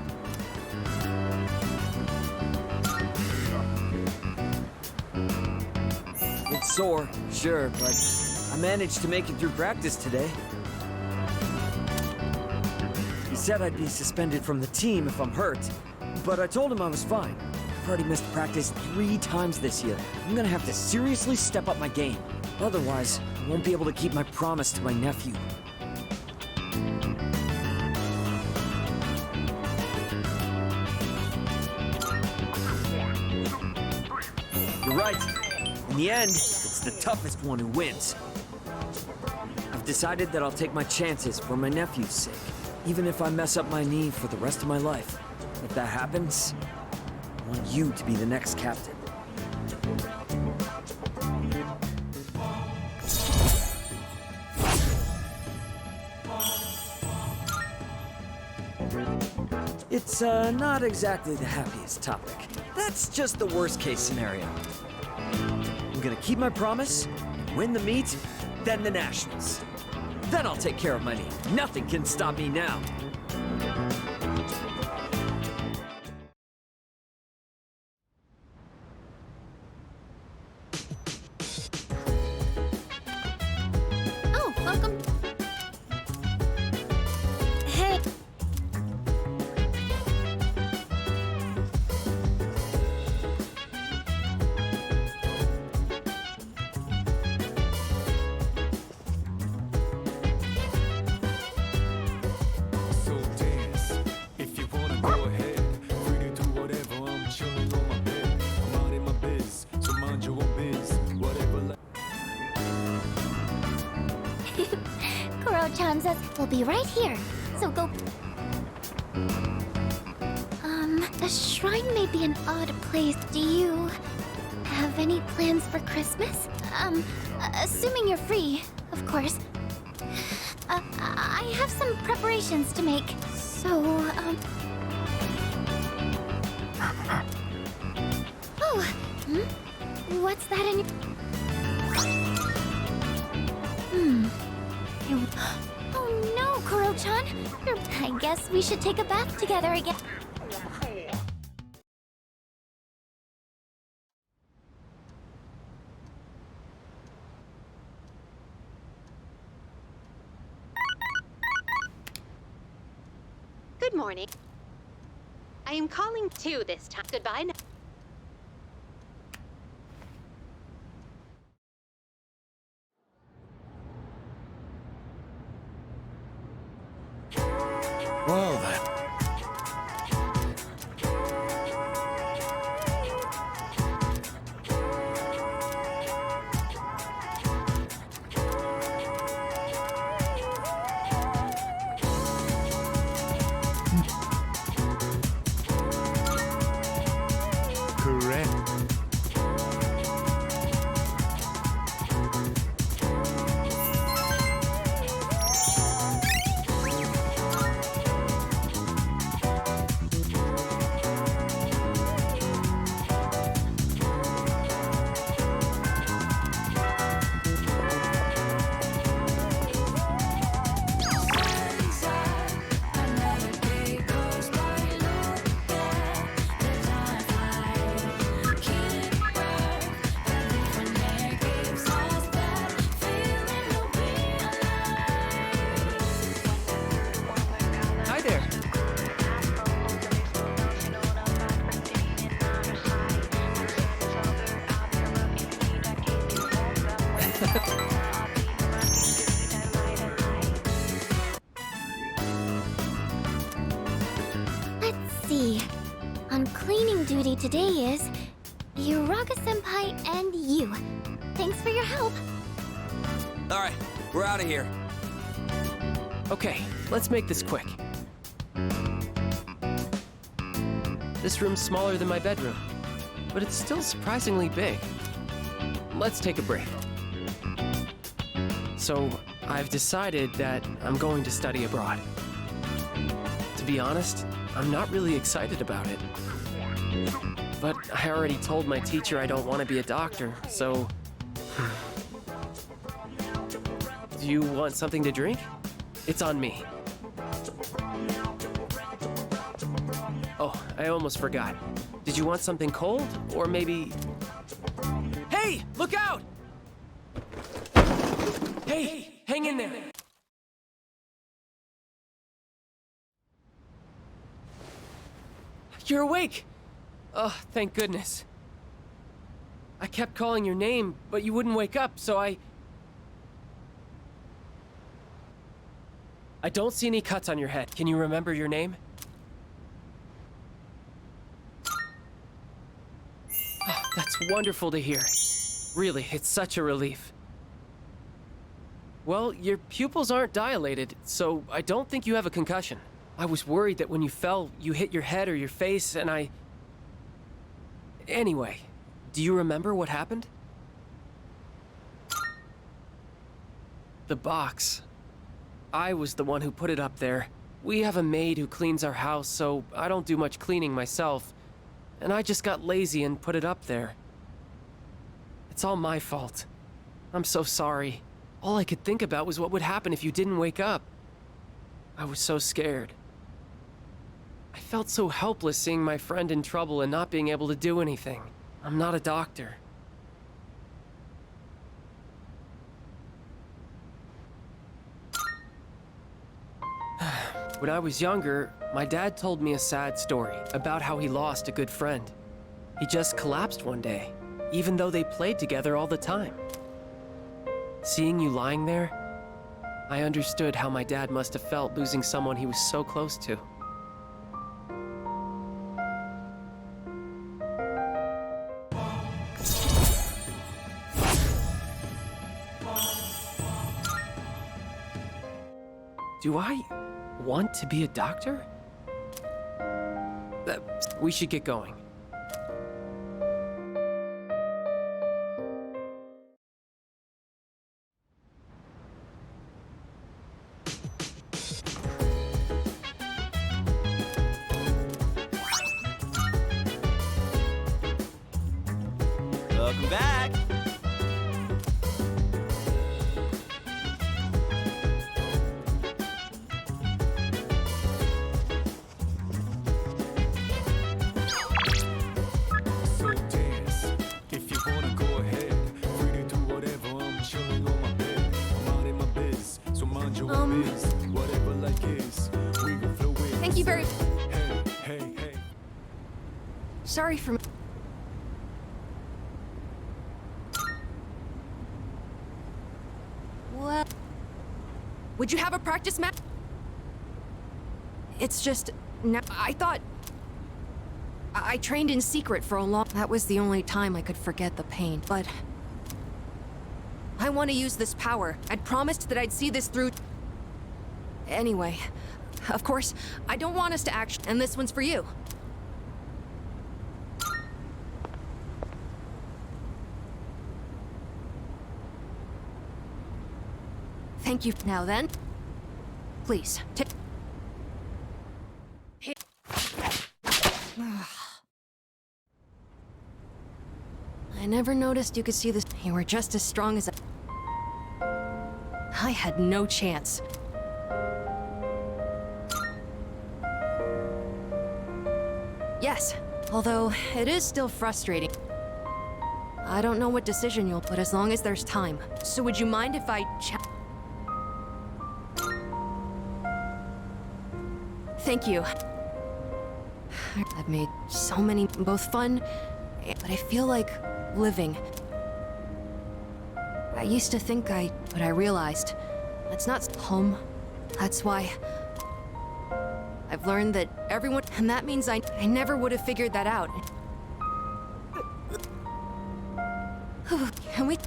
S19: It's sore, sure, but I managed to make it through practice today. He said I'd be suspended from the team if I'm hurt, but I told him I was fine. I've already missed practice 3 times this year. I'm gonna have to seriously step up my game. Otherwise, I won't be able to keep my promise to my nephew. You're right. In the end, it's the toughest one who wins. I've decided that I'll take my chances for my nephew's sake, even if I mess up my knee for the rest of my life. If that happens, I want you to be the next captain. It's not exactly the happiest topic. That's just the worst-case scenario. I'm gonna keep my promise, win the meet, then the Nationals. Then I'll take care of my knee. Nothing can stop me now.
S6: Oh, welcome. Hey.
S2: So dance, if you wanna go ahead. Free to do whatever, I'm chilling on my bed. I'm out in my biz, so mind your own biz. Whatever.
S6: Kuro-chan says we'll be right here, so go. The shrine may be an odd place. Do you have any plans for Christmas? Assuming you're free, of course. I have some preparations to make, so, Oh, what's that in your... Oh no, Kuro-chan! I guess we should take a bath together again.
S12: Good morning. I am calling 2 this time. Goodbye now.
S20: Well then.
S15: Correct.
S17: Hi there.
S6: Let's see. On cleaning duty today is Uraga-senpai and you. Thanks for your help.
S19: All right, we're out of here.
S17: Okay, let's make this quick. This room's smaller than my bedroom, but it's still surprisingly big. Let's take a break. So, I've decided that I'm going to study abroad. To be honest, I'm not really excited about it. But I already told my teacher I don't want to be a doctor, so... Do you want something to drink? It's on me. Oh, I almost forgot. Did you want something cold? Or maybe... Hey! Look out! Hey! Hang in there! You're awake! Oh, thank goodness. I kept calling your name, but you wouldn't wake up, so I don't see any cuts on your head. Can you remember your name? Oh, that's wonderful to hear. Really, it's such a relief. Well, your pupils aren't dilated, so I don't think you have a concussion. I was worried that when you fell, you hit your head or your face, and Anyway, do you remember what happened? The box. I was the one who put it up there. We have a maid who cleans our house, so I don't do much cleaning myself. And I just got lazy and put it up there. It's all my fault. I'm so sorry. All I could think about was what would happen if you didn't wake up. I was so scared. I felt so helpless seeing my friend in trouble and not being able to do anything. I'm not a doctor. When I was younger, my dad told me a sad story about how he lost a good friend. He just collapsed one day, even though they played together all the time. Seeing you lying there, I understood how my dad must have felt losing someone he was so close to. Do I want to be a doctor? We should get going.
S21: Welcome back!
S2: So dance, if you wanna go ahead. Free to do whatever, I'm chilling on my bed. I'm out in my biz, so mind your own biz. Whatever like is, we gon' flow with.
S11: Thank you very...
S2: Hey, hey, hey.
S11: Sorry for... What? Would you have a practice match? It's just... Now, I thought... I trained in secret for a long... That was the only time I could forget the pain, but... I want to use this power. I'd promised that I'd see this through... Anyway, Of course, I don't want us to act, and this one's for you. Thank you. Now then, please, take... I never noticed you could see this. You were just as strong as I had no chance. Yes, although it is still frustrating. I don't know what decision you'll put as long as there's time. So would you mind if I Thank you. I've made so many, both fun, but I feel like living. I used to think but I realized that's not home. That's why I've learned that everyone, and that means I never would have figured that out. Can we?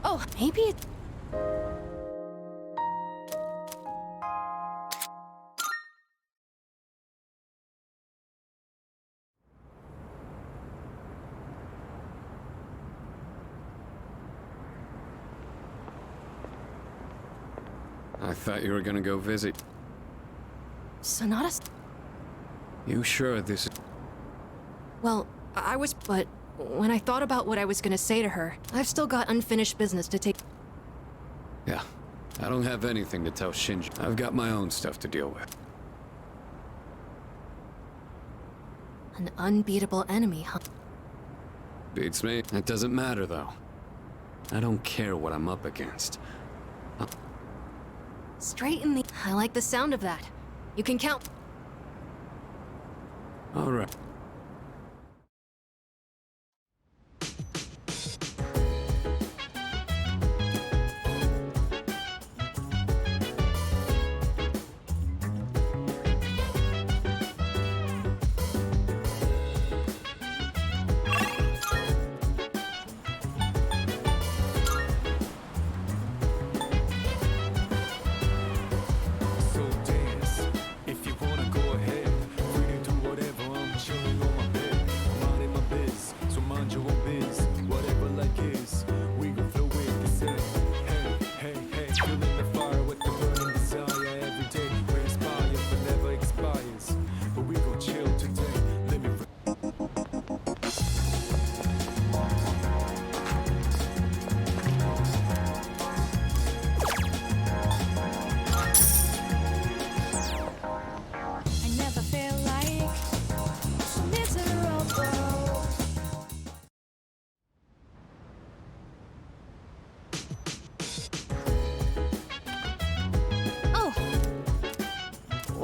S11: Oh, maybe it.
S8: I thought you were gonna go visit.
S11: Sonata?
S8: You sure this is...
S11: Well, I was, but when I thought about what I was gonna say to her, I've still got unfinished business to take.
S8: Yeah, I don't have anything to tell Shinji. I've got my own stuff to deal with.
S11: An unbeatable enemy, huh?
S8: Beats me. It doesn't matter, though. I don't care what I'm up against.
S11: Straight in the... I like the sound of that. You can count...
S8: All right.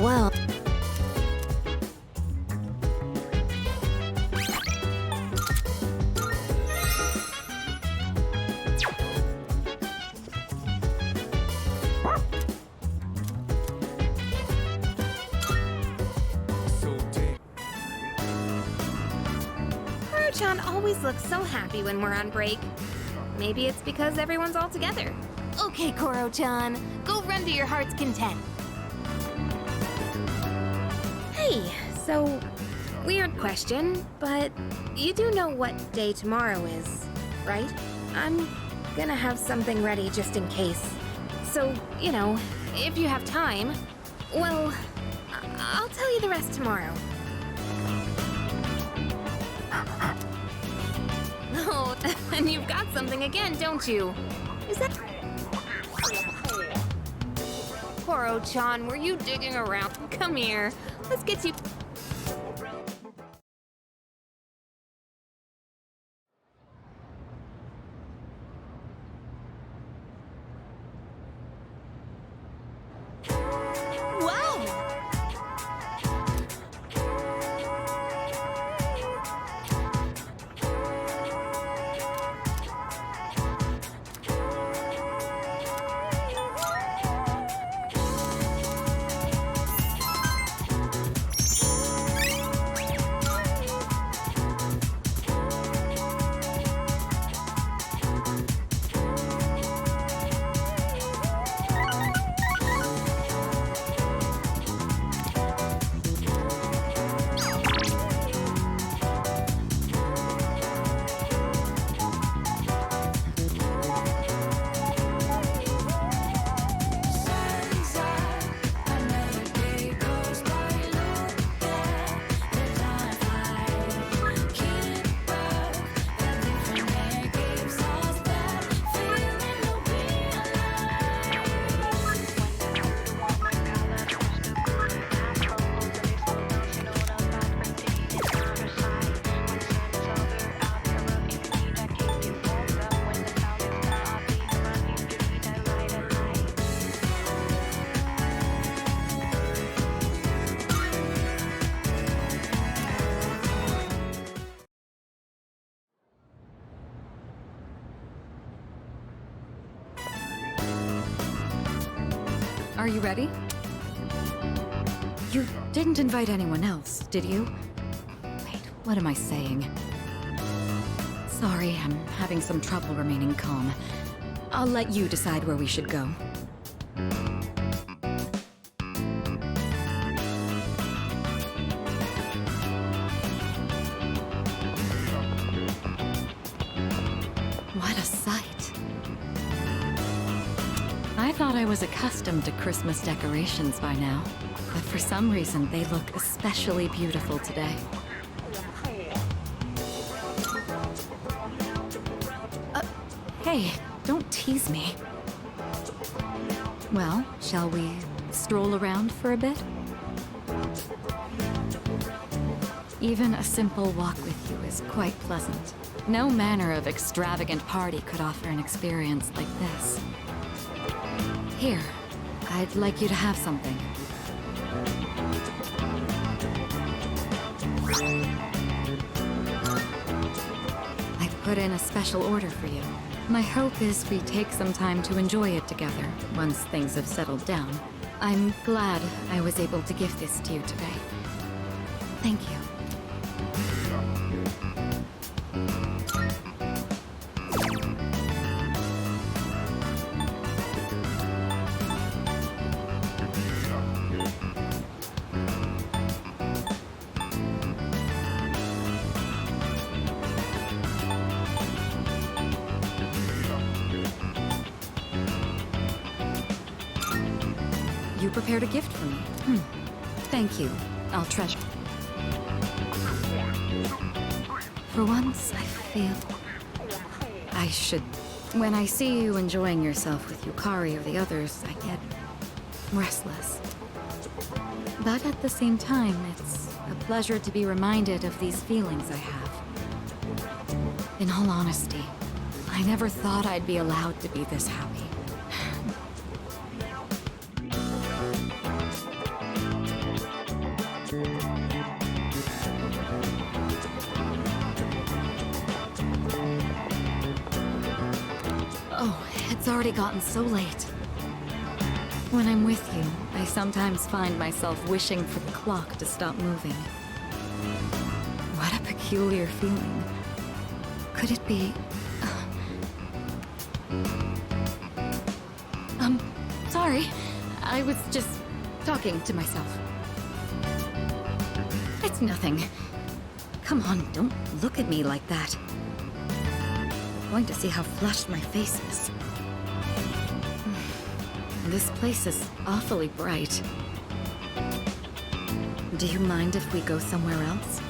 S11: Well...
S5: Koro-chan always looks so happy when we're on break. Maybe it's because everyone's all together.
S6: Okay, Koro-chan. Go run to your heart's content.
S5: Hey, so, weird question, but you do know what day tomorrow is, right? I'm gonna have something ready just in case. So, you know, if you have time, well, I'll tell you the rest tomorrow. Oh, and you've got something again, don't you? Is that... Koro-chan, were you digging around? Come here. Let's get you...
S1: Are you ready? You didn't invite anyone else, did you? Wait, what am I saying? Sorry, I'm having some trouble remaining calm. I'll let you decide where we should go. What a sight. I thought I was accustomed to Christmas decorations by now, but for some reason they look especially beautiful today. Hey, don't tease me. Well, shall we stroll around for a bit? Even a simple walk with you is quite pleasant. No manner of extravagant party could offer an experience like this. Here, I'd like you to have something. I put in a special order for you. My hope is we take some time to enjoy it together once things have settled down. I'm glad I was able to give this to you today. Thank you. You prepared a gift for me. Thank you. I'll treasure. For once, I feel I should. When I see you enjoying yourself with Yukari or the others, I get restless. But at the same time, it's a pleasure to be reminded of these feelings I have. In all honesty, I never thought I'd be allowed to be this happy. Oh, it's already gotten so late. When I'm with you, I sometimes find myself wishing for the clock to stop moving. What a peculiar feeling. Could it be... sorry. I was just talking to myself. It's nothing. Come on, don't look at me like that. I'm going to see how flushed my face is. This place is awfully bright. Do you mind if we go somewhere else?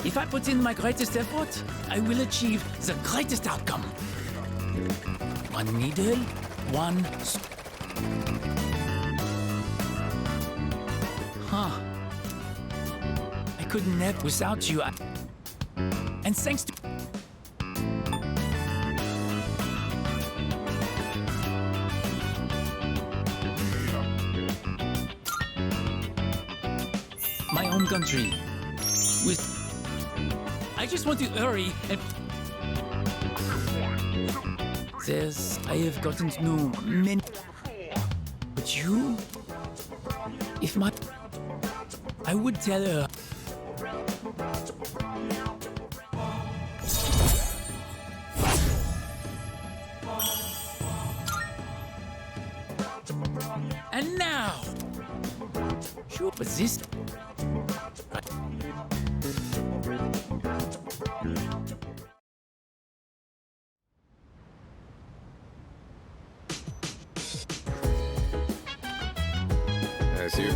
S14: If I put in my greatest effort, I will achieve the greatest outcome. One needle, one... Huh. I could never without you. And thanks to... my own country. With... I just want to hurry and... There's... I have gotten to know many... But you... If my... I would tell her... And now... Sure, but this...
S8: guess you...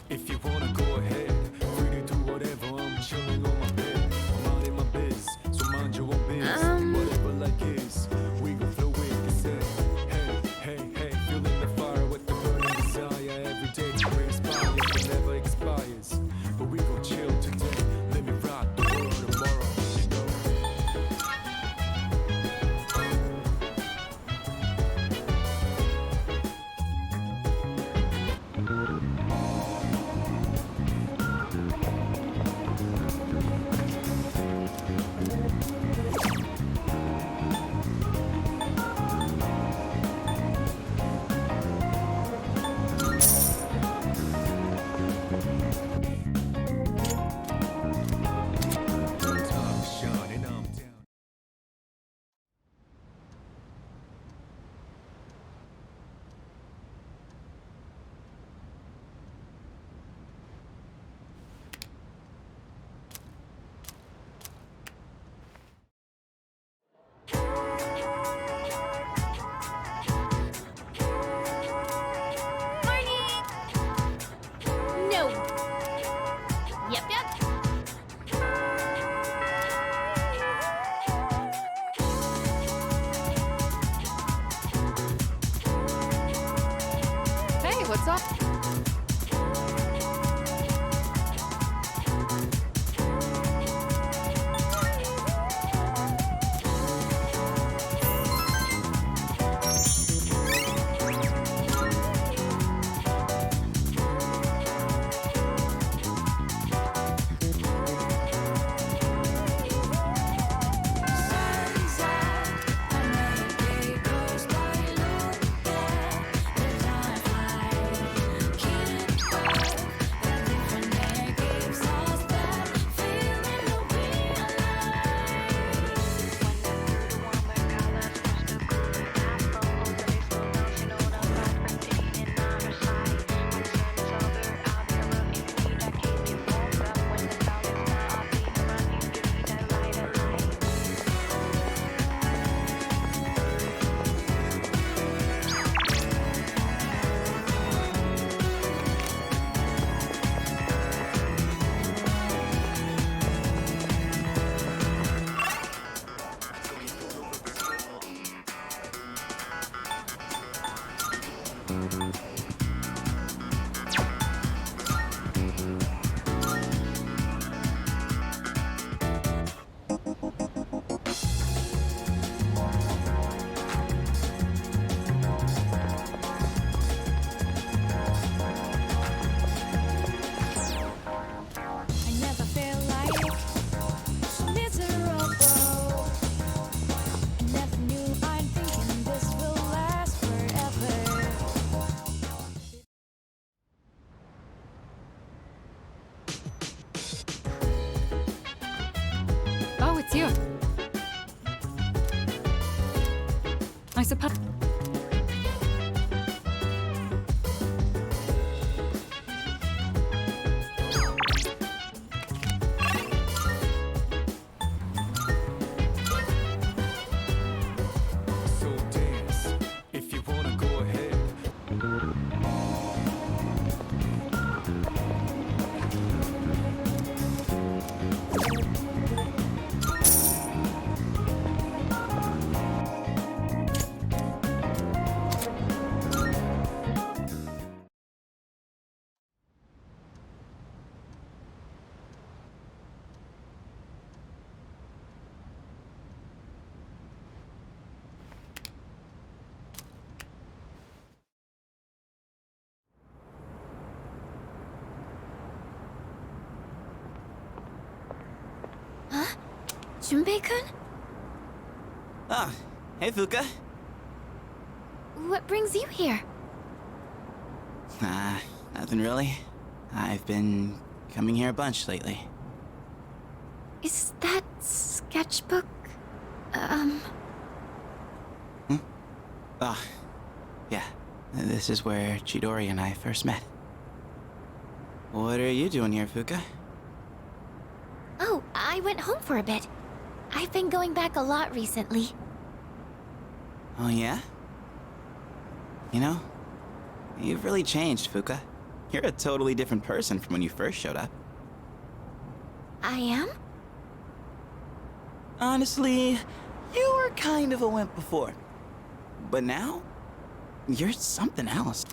S2: If you wanna go ahead, free to do whatever. I'm chilling on my bed. I'm minding my biz, so mind your own biz. Whatever like is, we gon' flow with the set. Hey, hey, hey, feeling the fire with the burning desire. Every day we inspire, it never expires. But we gon' chill today. Let me rock the world tomorrow. You know?
S6: No. Yep.
S7: Hey, what's up? Oh, it's you. I suppose.
S2: So dance, if you wanna go ahead.
S6: Junpei-kun?
S14: Ah, hey Fuka.
S6: What brings you here?
S14: Nothing really. I've been coming here a bunch lately.
S6: Is that sketchbook?
S14: Ah, This is where Chidori and I first met. What are you doing here, Fuka?
S6: Oh, I went home for a bit. I've been going back a lot recently.
S14: Oh, yeah? You know, you've really changed, Fuka. You're a totally different person from when you first showed up.
S6: I am?
S14: Honestly, you were kind of a wimp before. But now, you're something else.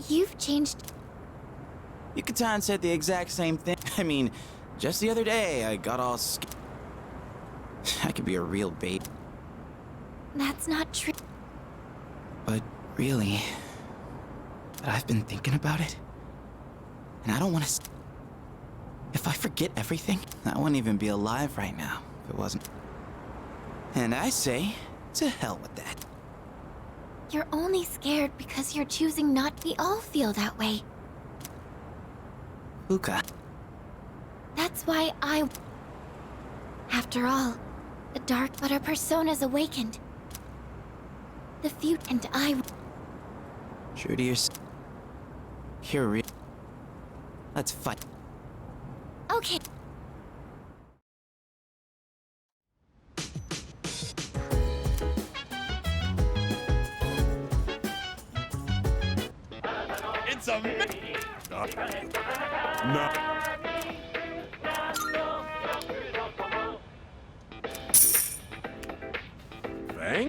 S6: You've changed.
S14: Yuka-tan said the exact same thing. I mean, just the other day, I got all I could be a real bait.
S6: That's not true.
S14: But really, I've been thinking about it. And I don't want to... If I forget everything, I wouldn't even be alive right now if it wasn't. And I say, to hell with that.
S6: You're only scared because you're choosing not to. We all feel that way.
S14: Fuka.
S6: That's why After all, the dark but our personas awakened. The feud and I...
S14: True to yourself. You're real. Let's fight.
S6: Okay.
S15: It's a... No. Bang.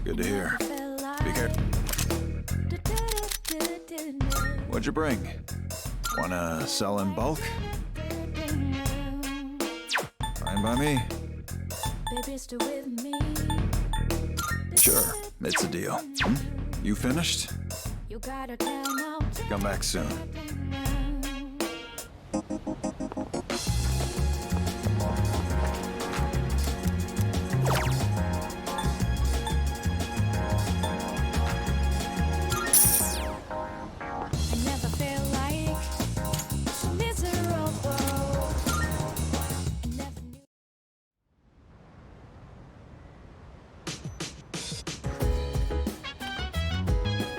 S9: Good to hear. Be careful. What'd you bring? Wanna sell in bulk? Fine by me. Sure, it's a deal. You finished? Come back soon.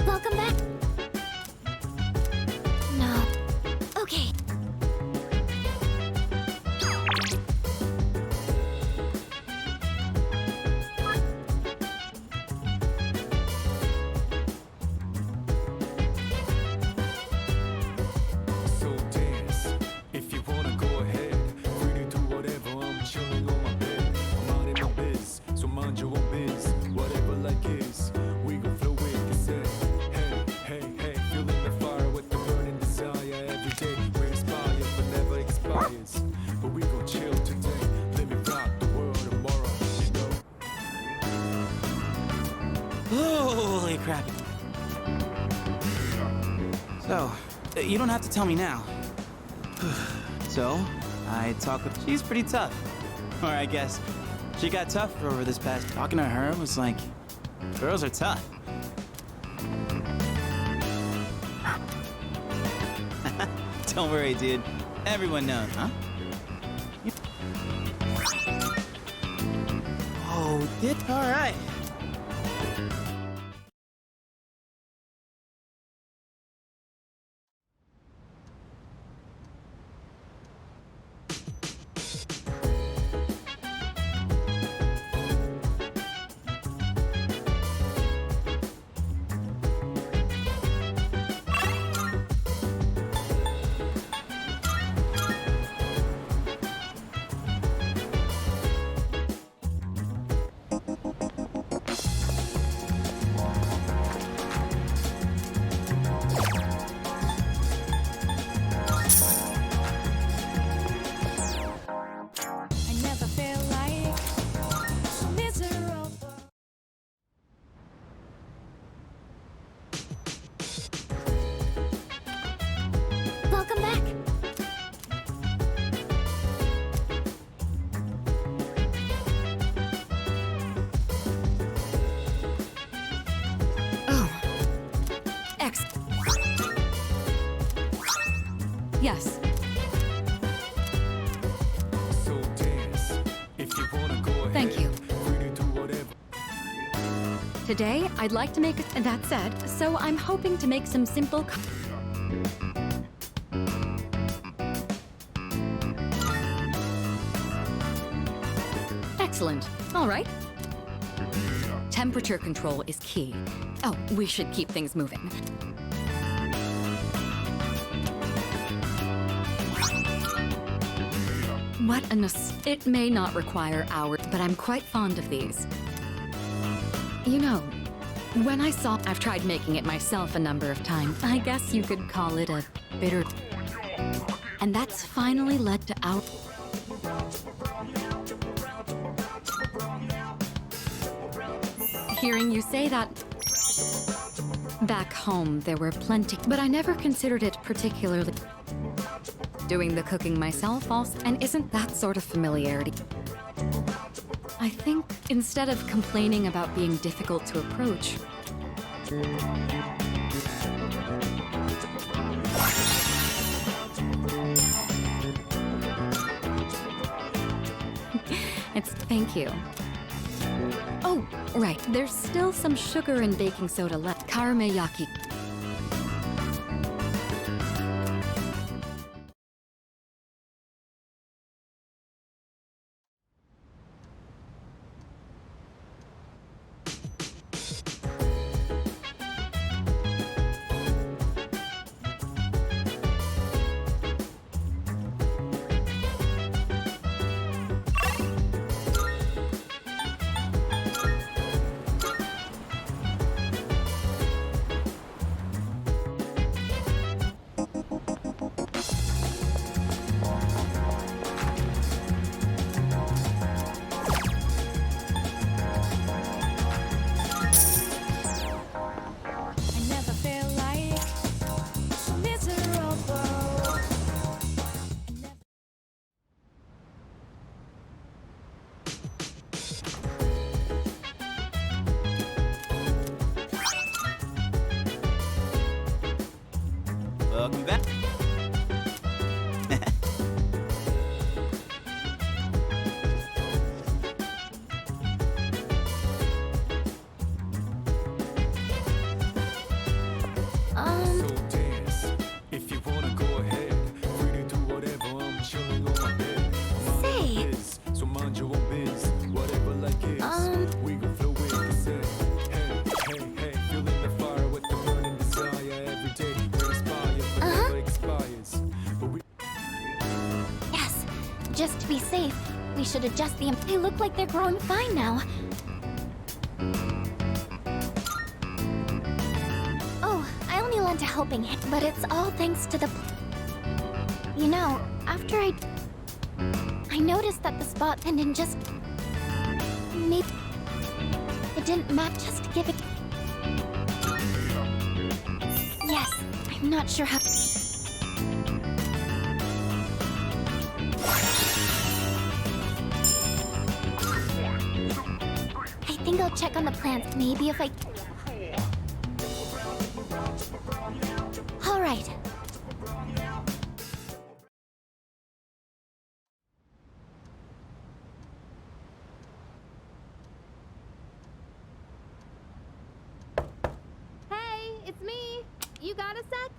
S6: Welcome back. No. Okay.
S2: So dance, if you wanna go ahead. Free to do whatever, I'm chilling on my bed. I'm out in my biz, so mind your own biz. Whatever like is, we gon' flow with the set. Hey, hey, hey, feeling the fire with the burning desire. Every day we inspire, but never expires. But we gon' chill today, let me rock the world tomorrow, you know?
S14: Holy crap. So, you don't have to tell me now. So, I talked with... She's pretty tough. Or I guess she got tougher over this past... Talking to her was like, girls are tough. Don't worry, dude. Everyone knows, huh? Oh, did... All right.
S1: Yes.
S2: So dance. If you wanna go ahead.
S1: Thank you.
S2: Free to do whatever.
S1: Today, I'd like to make that said, so I'm hoping to make some simple. Excellent. All right. Temperature control is key. Oh, we should keep things moving. What a it may not require hours, but I'm quite fond of these. You know, when I saw I've tried making it myself a number of times. I guess you could call it a bitter. And that's finally led to our. Hearing you say that. Back home, there were plenty, but I never considered it particularly. Doing the cooking myself also, and isn't that sort of familiarity? I think instead of complaining about being difficult to approach, thank you. Oh, right, there's still some sugar and baking soda left. Karameyaki.
S14: Welcome back.
S2: So dance. If you wanna go ahead. Free to do whatever. I'm chilling on my bed.
S6: Say.
S2: So mind your own biz. Whatever like is. We gon' flow with the set. Hey, hey, hey. Feeling the fire with the burning desire every day. We inspire, but never expires. But we.
S6: Yes. Just to be safe, we should adjust the. They look like they're growing fine now. Oh, I only lent a helping hand, but it's all thanks to the. You know, after I noticed that the spot didn't just. Maybe it didn't match. Just give it. Yes, I'm not sure how. I think I'll check on the plants. Maybe if I. All right.
S5: Hey, it's me. You got a sec?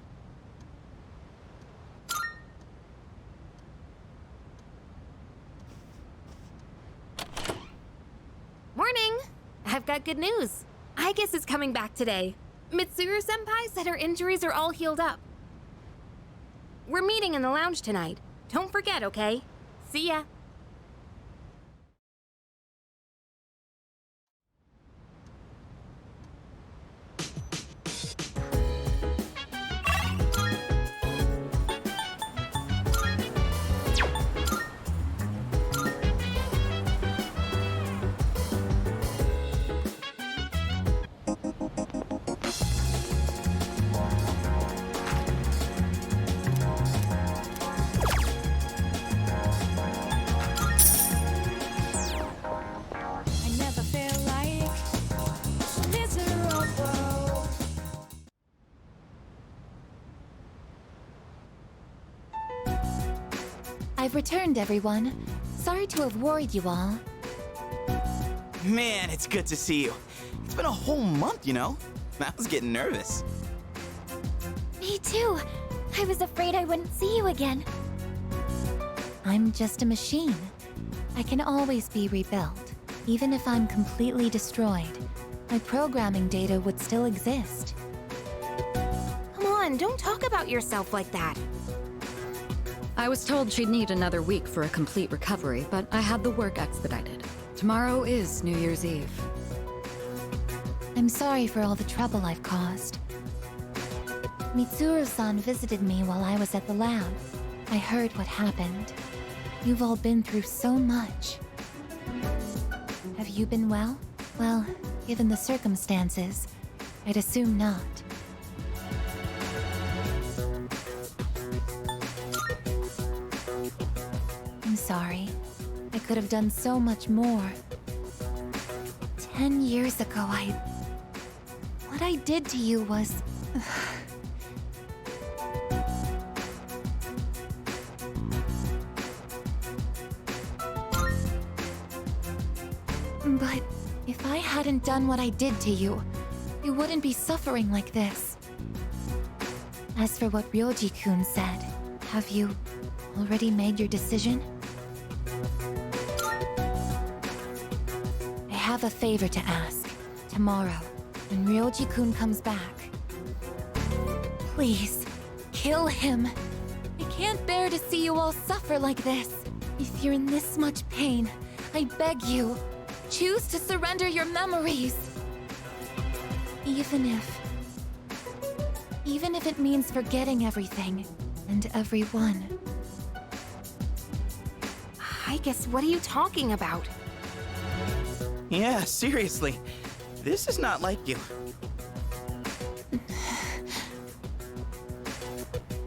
S5: Morning! I've got good news. Aigis is coming back today. Mitsuru-senpai said her injuries are all healed up. We're meeting in the lounge tonight. Don't forget, okay? See ya.
S7: I've returned, everyone. Sorry to have worried you all.
S14: Man, it's good to see you. It's been a whole month, you know? I was getting nervous.
S6: Me too. I was afraid I wouldn't see you again.
S7: I'm just a machine. I can always be rebuilt. Even if I'm completely destroyed, my programming data would still exist.
S5: Come on, don't talk about yourself like that.
S1: I was told she'd need another week for a complete recovery, but I had the work expedited. Tomorrow is New Year's Eve.
S7: I'm sorry for all the trouble I've caused. Mitsuru-san visited me while I was at the lab. I heard what happened. You've all been through so much. Have you been well? Well, given the circumstances, I'd assume not. I'm sorry. I could have done so much more. 10 years ago, what I did to you was... But if I hadn't done what I did to you, you wouldn't be suffering like this. As for what Ryoji-kun said, have you already made your decision? I have a favor to ask. Tomorrow, when Ryoji-kun comes back, please, kill him. I can't bear to see you all suffer like this. If you're in this much pain, I beg you, choose to surrender your memories. Even if it means forgetting everything and everyone.
S5: I guess, what are you talking about?
S14: Yeah, seriously. This is not like you.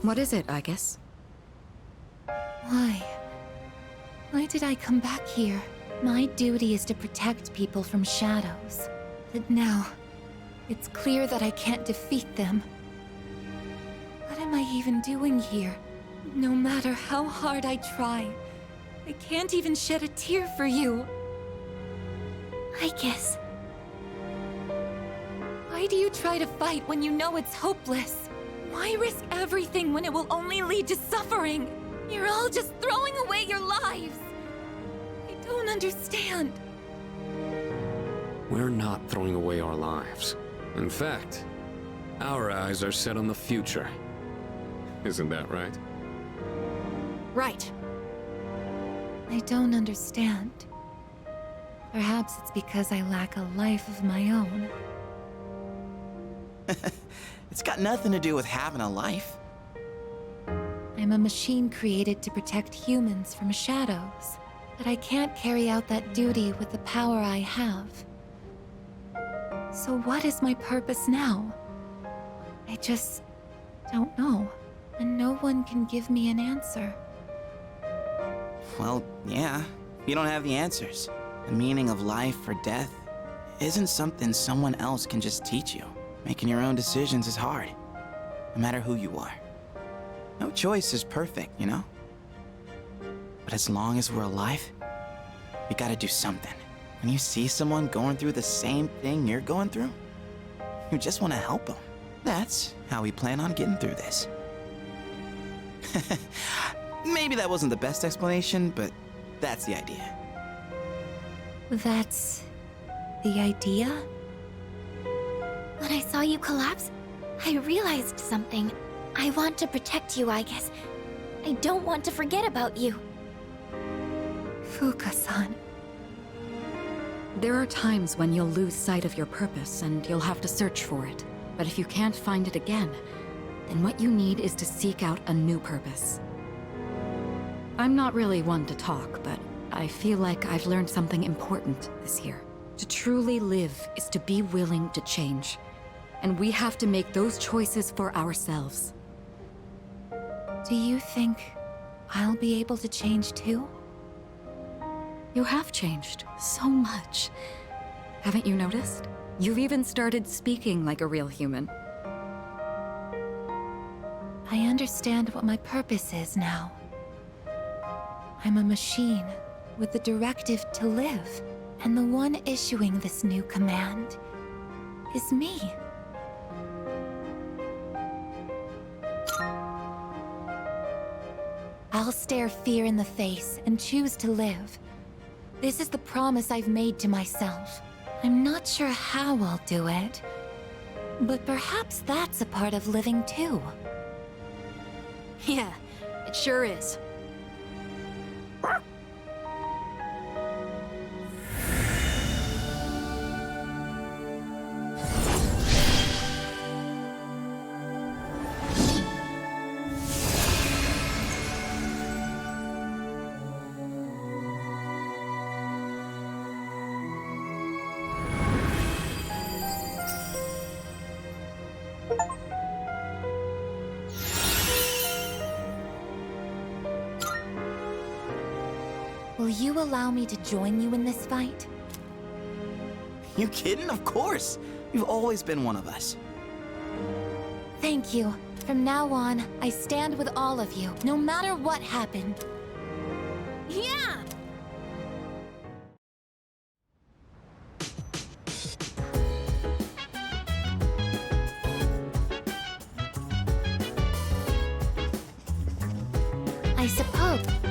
S1: What is it, I guess?
S7: Why? Why did I come back here? My duty is to protect people from shadows. But now, it's clear that I can't defeat them. What am I even doing here? No matter how hard I try, I can't even shed a tear for you.
S6: I guess.
S7: Why do you try to fight when you know it's hopeless? Why risk everything when it will only lead to suffering? You're all just throwing away your lives. I don't understand.
S8: We're not throwing away our lives. In fact, our eyes are set on the future. Isn't that right?
S5: Right.
S7: I don't understand. Perhaps it's because I lack a life of my own.
S14: It's got nothing to do with having a life.
S7: I'm a machine created to protect humans from shadows, but I can't carry out that duty with the power I have. So what is my purpose now? I just don't know, and no one can give me an answer.
S14: Well, yeah, you don't have the answers. The meaning of life or death isn't something someone else can just teach you. Making your own decisions is hard, no matter who you are. No choice is perfect, you know? But as long as we're alive, we gotta do something. When you see someone going through the same thing you're going through, you just want to help them. That's how we plan on getting through this. Maybe that wasn't the best explanation, but that's the idea.
S7: That's the idea?
S6: When I saw you collapse, I realized something. I want to protect you, I guess. I don't want to forget about you.
S7: Fuka-san.
S1: There are times when you'll lose sight of your purpose and you'll have to search for it. But if you can't find it again, then what you need is to seek out a new purpose. I'm not really one to talk, but I feel like I've learned something important this year. To truly live is to be willing to change. And we have to make those choices for ourselves.
S7: Do you think I'll be able to change too?
S1: You have changed so much. Haven't you noticed? You've even started speaking like a real human.
S7: I understand what my purpose is now. I'm a machine with the directive to live. And the one issuing this new command is me. I'll stare fear in the face and choose to live. This is the promise I've made to myself. I'm not sure how I'll do it, but perhaps that's a part of living too.
S11: Yeah, it sure is.
S7: Will you allow me to join you in this fight?
S14: You kidding? Of course! You've always been one of us.
S7: Thank you. From now on, I stand with all of you, no matter what happened.
S11: Yeah!
S7: I suppose.